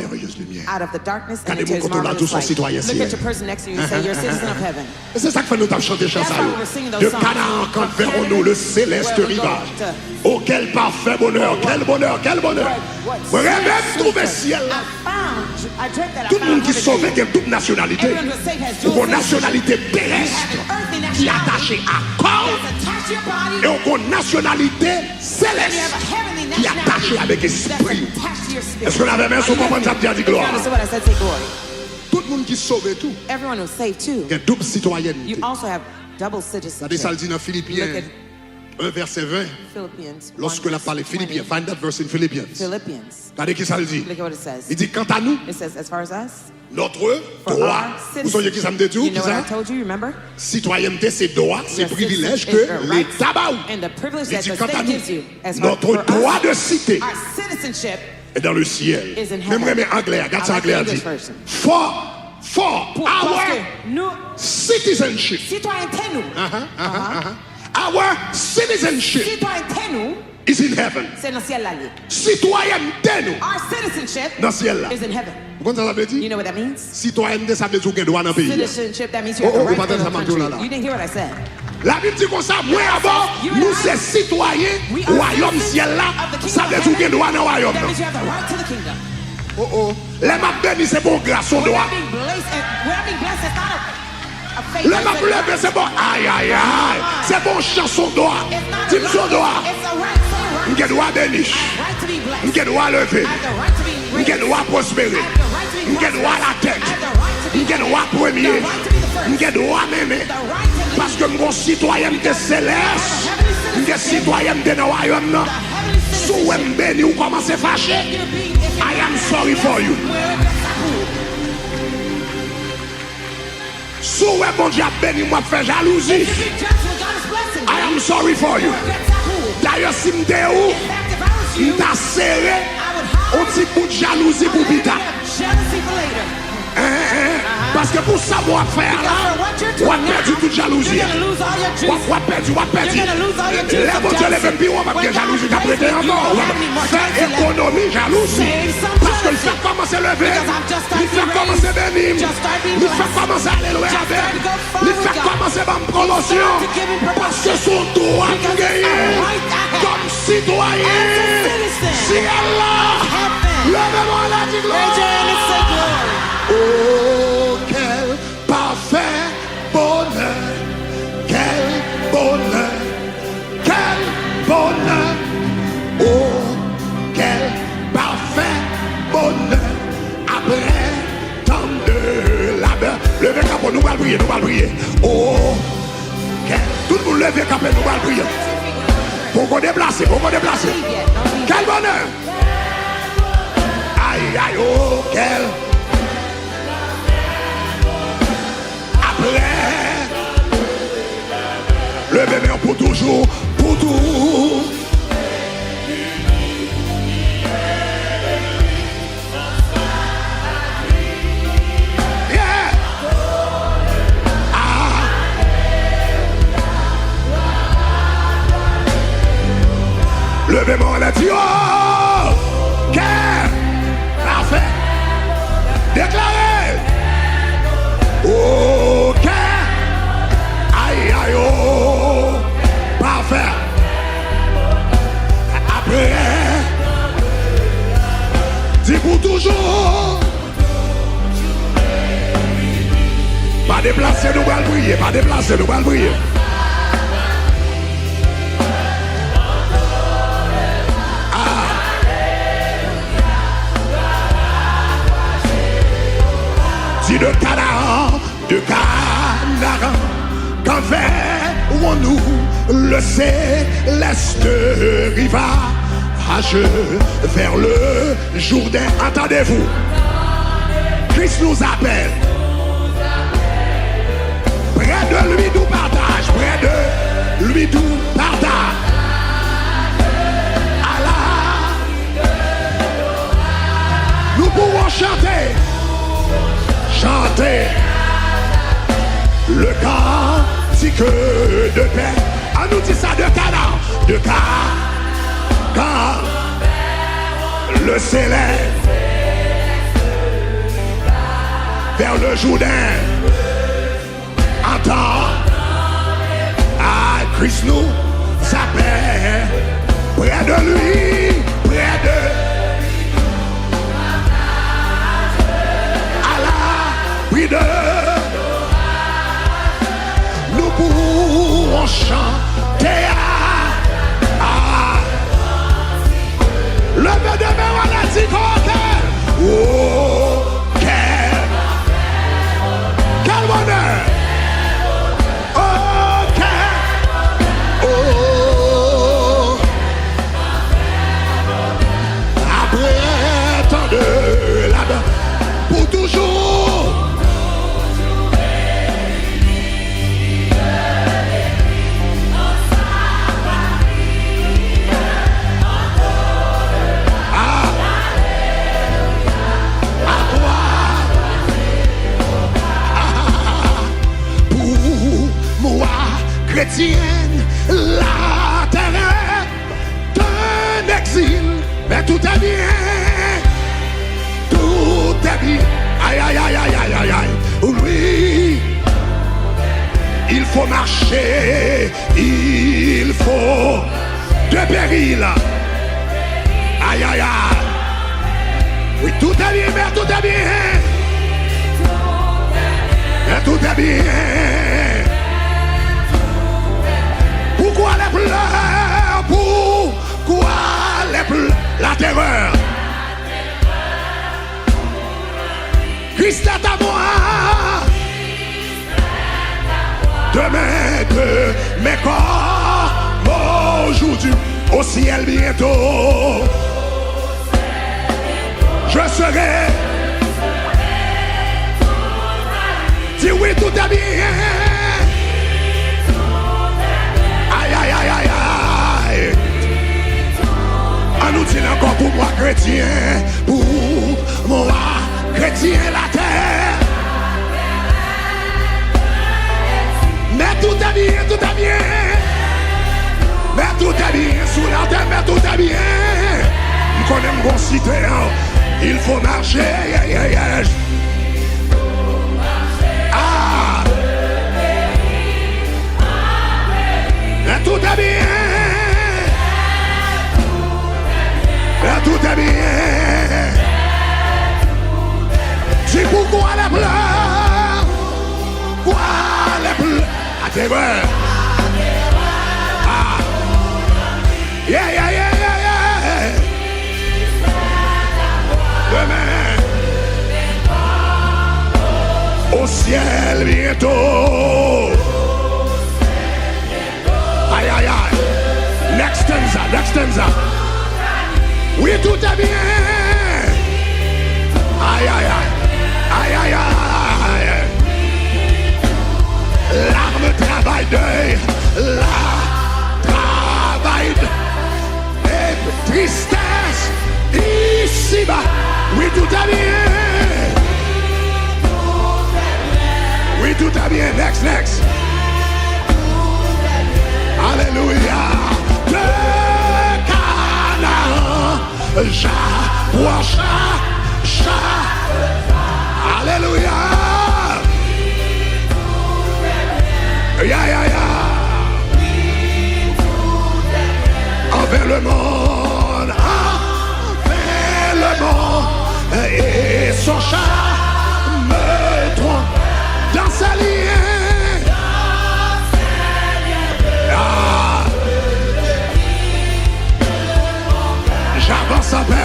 B: out of the darkness and into his marvelous light. Look at your person next to you and say, you're a citizen of heaven.
A: Et c'est ça que fait nous chanter chansons. De Canaan quand verrons-nous le céleste rivage. Oh quel parfait bonheur, quel bonheur, quel bonheur. Vous rêvez de trouver ciel. Tout le monde qui sauve qui a toute nationalité, ou une nationalité terrestre qui est attachée à corps, et une nationalité céleste qui est attachée avec esprit. Est-ce que vous avez même son moment de dire gloire? Tout le monde qui sauve tout, il y a double citoyenneté. C'est ça le dit dans Philippiens 1 verset 20. Lorsque la parole Philippiens, find that verse in Philippians. Regardez qui ça le dit. Il dit quant à nous, notre droit, vous savez qui ça me dit tout? Citoyenneté, c'est droit, c'est privilège que l'État bat. Il dit quant à nous, notre droit de cité est dans le ciel. Même anglais, regarde ça anglais dit. For our citizenship. Our citizenship is in heaven. Citoyenneté nous.
B: Our citizenship
A: dans le ciel là.
B: Is in heaven.
A: Vous comprenez ça veut dire?
B: You know what that means?
A: Citoyenneté ça veut dire que droit dans le pays.
B: Citizenship, that means you have the right to the country. You didn't hear what I said.
A: La Bible dit comme ça, moi avant, nous sommes citoyens royaume ciel là, ça veut dire que droit dans le royaume.
B: That means you have the right to the kingdom.
A: Oh. Les m'a béni c'est bon grâce au droit. Le m'a levé c'est bon aïe. C'est bon chanson droit. Dis son droit. J'ai droit béni. J'ai droit lever. J'ai droit prospérer. J'ai droit la tête. J'ai droit premier. J'ai droit m'aimer. Parce que mon citoyenneté céleste, j'ai citoyenneté dans le royaume. Si vous êtes béni ou commencez à fâcher, I am sorry for you. Si vous êtes bon Dieu béni, moi fait jalousie, I am sorry for you. D'ailleurs, si je suis où, serré, on dit bout de jalousie pour Pita. Parce que pour savoir faire là, on a perdu toute jalousie. On a perdu. Les bon Dieu lève puis on va pas jalousie d'après encore. Faire économie jalousie. Parce que le fait commencer à lever, il fait commencer à bénir, il fait commencer à aller loin avec, il fait commencer à me promotion. Parce que son droit pour gagner comme citoyen. Si Allah, levez-moi la dit gloire. Oh, quel parfait bonheur, quel bonheur, quel bonheur. Oh, quel parfait bonheur. Après prier, nous allons prier. Oh, tout le monde lève camper, nous allons prier. Pour qu'on déplace, Quel bonheur! Aïe, aïe, oh, quel. Après, levez main pour toujours, pour tout. Levez-moi la Dieu. Quel parfait. Déclaré. Oh, quel. Aïe, aïe, oh. Parfait. Après. Dis pour toujours. Pas déplacer, nous allons briller. Pas déplacer, nous allons briller. De Canaan, quand verrons-nous le céleste rivage vers le Jourdain? Entendez-vous? Christ nous appelle. Près de lui nous partage, près de lui nous partage. Allah, nous pouvons chanter. Chanter le cantique de paix. On nous dit ça de Canaan, quand le céleste vers le Jourdain entend à Christ nous appelle près de lui, près de nous pourrons chanter le vœu de mer à la ticole. Oh, quel bonheur. Oh, oh, après tant de là-bas pour toujours. Chrétienne, la terre d'un exil, mais tout est bien, tout est bien. Aïe, aïe, aïe, aïe, aïe, aïe, aïe. Oui, il faut marcher, il faut de péril. Aïe, aïe, aïe. Oui, tout est bien, mais tout est bien. Mais tout est bien. Pourquoi les pleurs? Pourquoi les pleurs? La terreur. Christ est à moi. Demain de mes corps, aujourd'hui, au ciel bientôt. Je serai. Dis oui, tout est bien. Aïe, aïe, aïe, aïe, aïe. On nous dit encore pour moi chrétien, pour moi chrétien la terre. Mais tout est bien, tout est bien. Mais tout est bien, sous la terre, mais tout est bien. Nous connaissons mon cité, il faut marcher, yeah, yeah, yeah. Mais tout est bien. Mais tout est bien. C'est pourquoi les pleurs. Pourquoi les pleurs. À tes voix. Ah. Yeah, yeah, yeah, yeah, yeah. Demain. Au ciel. ciel bientôt. Aïe, aïe, aïe. Next stanza. Oui, tout est bien. Aïe, aïe, aïe. Aïe, aïe, aïe. L'arme travaille deuil. La travail et tristesse ici-bas. Oui, tout est bien. Oui, tout est bien. Next. Alléluia. De Canaan, chat. Alléluia. Ya. Envers le monde. Et son charme trompe dans sa ligne. J'avance en paix.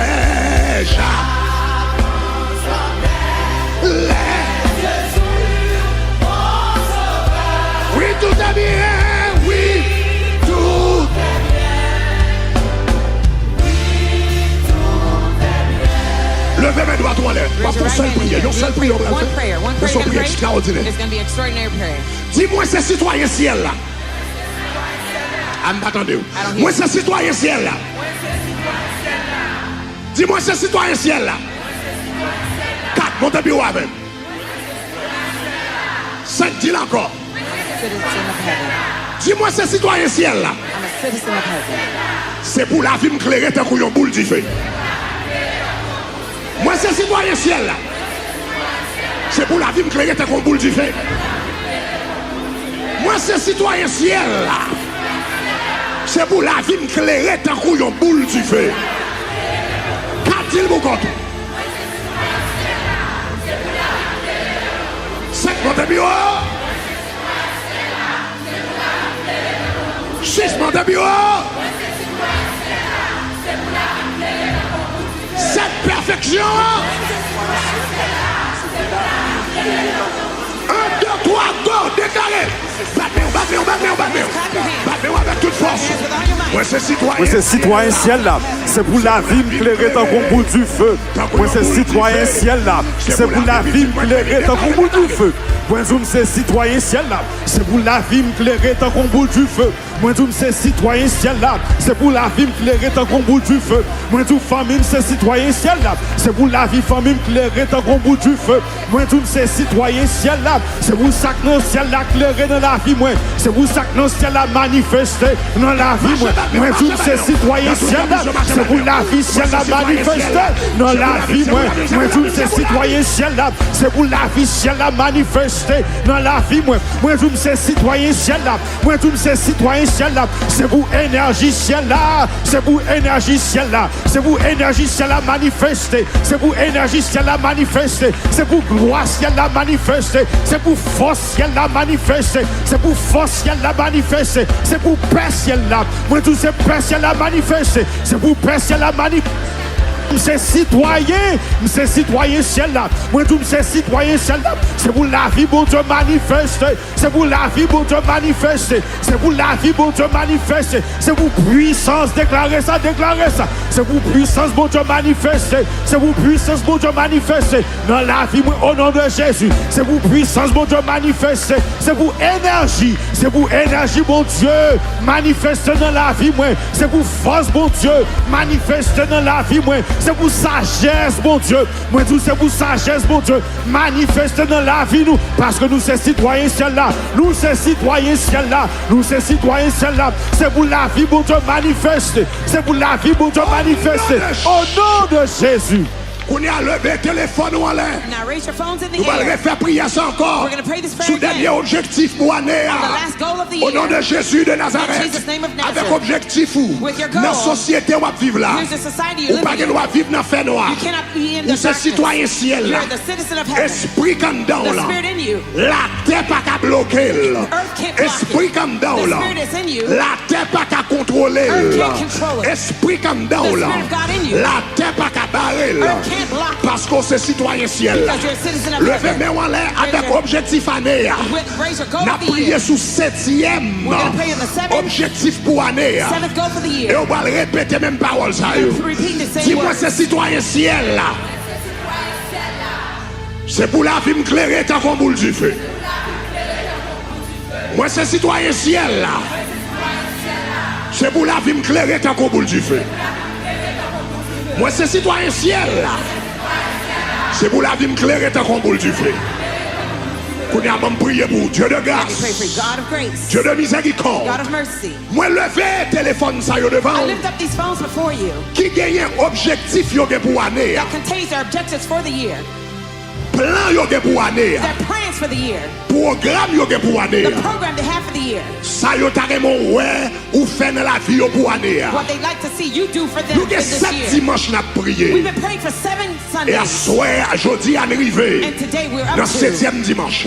A: Oui, tout est bien. Oui, tout est bien. Levez mes doigts en l'air. Pas ton seul prière. Une seule prière.
B: One prayer
A: extraordinaire.
B: It's going to be extraordinary prayer.
A: Dis-moi ces citoyens ciel là. Pas entendu. Moi ces citoyens ciel là. Dis-moi ces citoyens ciel là. 4, montez bureau avec. 5, dis-le encore. Dis-moi ces citoyens ciel là. C'est pour la vie m'éclairer tant qu'on y a boule du feu. Moi ces citoyens ciel là. C'est pour la vie m'éclairer tant qu'on boule du feu. Moi ces citoyens ciel là. C'est pour la vie m'éclairer tant qu'on y a boule du feu. 4, dis-le mon compte. 5, montez bureau. 6, montez bureau. 7, perfection. 1, 2, 3, go, déclaré. Battez-vous avec toute force. Moi, c'est
C: citoyen ciel là. C'est pour la vie m'éclairer tant qu'on boule du feu. Moi, c'est citoyen ciel là. C'est pour la vie m'éclairer tant qu'on boule du feu. Moi, c'est citoyen ciel là. C'est pour la vie m'éclairer tant qu'on boule du feu. Moi, c'est citoyen ciel là. C'est pour la vie m'éclairer tant qu'on boule du feu. Moi, famille, c'est citoyen ciel là. C'est pour la vie famille m'éclairer tant qu'on boule du feu. Moi, c'est citoyen ciel là. C'est pour ça que le ciel là éclairé dans la vie. C'est pour ça que le ciel a manifesté dans la vie. Moi, c'est citoyen ciel là. C'est pour la vie ciel a manifesté dans la vie. Moi, c'est citoyen ciel là. C'est pour la vie ciel a manifesté dans la vie. Moi, c'est citoyen ciel là. Moi, c'est citoyen ciel là. C'est pour énergie ciel là. C'est pour énergie ciel là. C'est pour énergie ciel à manifester. C'est pour énergie ciel à manifester. C'est pour gloire ciel à manifester. C'est pour force ciel à manifester. C'est pour force ciel à manifester. C'est pour paix ciel là. Moi tout c'est paix ciel à manifester. C'est pour paix ciel à manifester. C'est citoyen ciel là. Moi tout c'est citoyen ciel là. C'est pour la vie bon Dieu manifester. C'est pour la vie bon Dieu manifester. C'est pour la vie bon Dieu manifester. C'est pour puissance déclarer ça. C'est pour puissance bon Dieu manifester. C'est pour puissance bon Dieu manifester dans la vie moi, au nom de Jésus. C'est pour puissance bon Dieu manifester. C'est pour énergie. C'est pour énergie bon Dieu manifester dans la vie moi. C'est pour force bon Dieu manifester dans la vie moi. C'est pour sagesse, bon Dieu. Moi, tout c'est pour sagesse, bon Dieu. Manifester dans la vie, nous. Parce que nous, c'est citoyens ciel là. Nous, c'est citoyens ciel là. Nous, c'est citoyens ciel là. C'est pour la vie, bon Dieu, manifester. C'est pour la vie, bon Dieu, manifester. Au nom de Jésus.
A: On a levé téléphone ou en l'air. Nous allons refaire prier ça encore. Sous dernier objectif pour l'année. Au nom de Jésus de Nazareth. Avec objectif où dans la société où on vit là. Ou pas que nous vivre dans le fait noir. Ou c'est citoyen ciel là. Esprit comme dans là. La terre pas qu'à bloquer là. Esprit comme dans là. La terre pas qu'à contrôler là. Esprit comme dans là. La terre pas qu'à barrer. barrer parce qu'on c'est citoyen ciel. Levez main en l'air avec objectif année. N'a prié sous 7e objectif pour année. Et on va répéter même parole ça. Dis-moi c'est citoyen ciel là. C'est pour la vie m'éclairer tant qu'on boule du feu. Moi c'est citoyen ciel là. C'est pour la vie m'éclairer tant qu'on boule du feu. Moi c'est citoyen ciel là. C'est pour la vie m'éclairer tant qu'on boule du feu. Qu'on a même prié pour Dieu de grâce, Dieu de miséricorde. Moi lever téléphone ça yo devant. Qui gagne objectif yo pour année. Plan yo pour année. Programme yo pour année. Ça yo carrément ouais ou fait dans la vie yo pour année. Nous avons 7 dimanches n'a prié. Et à soir, jeudi arrivé dans le 7e dimanche.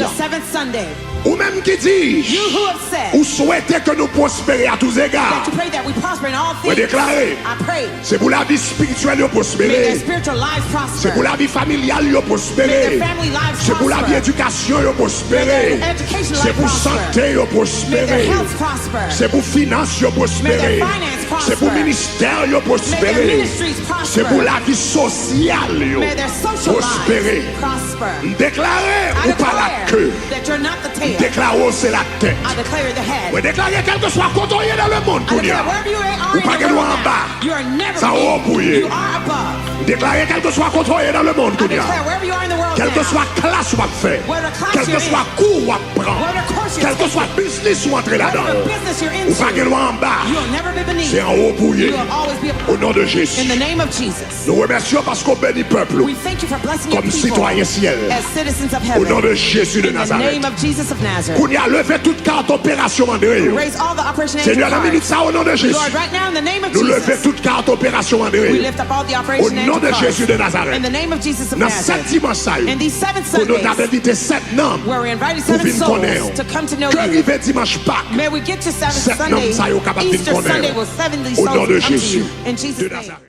A: Ou même qui dit, ou souhaitez que nous prospérions à tous égards. Vous déclarez, c'est pour la vie spirituelle de prospérer. C'est pour la vie familiale de prospérer. C'est pour la vie éducation de prospérer. C'est pour santé de prospérer. C'est pour finance de prospérer. C'est pour ministère de prospérer. C'est pour la vie sociale de prospérer. Déclarez ou pas la queue. Déclarez c'est la tête. Vous déclarez quel que soit côté dans le monde pour dire. Ou pas que nous en bas. Ça va pour y. Déclarez quel que soit côté dans le monde pour dire. Quel que soit classe ou à faire. Quel que soit cours ou à prendre. Quel que soit business ou entrer là-dedans. Ou pas que nous en bas. C'est en haut pour y. Au nom de Jésus. Nous remercions parce qu'on bénit le peuple comme citoyen ciel. Au nom de Jésus de Nazareth. Qu'on y a levé toute carte opération André. Seigneur, la minute ça au nom de Jésus. Nous levons toute carte opération André. Au nom de Jésus de Nazareth. Dans 7 dimanches, pour nous avons invité 7 noms pour venir connaître. Que arrive dimanche Pâques, 7 noms ça est capable de venir connaître. Au nom de Jésus de Nazareth.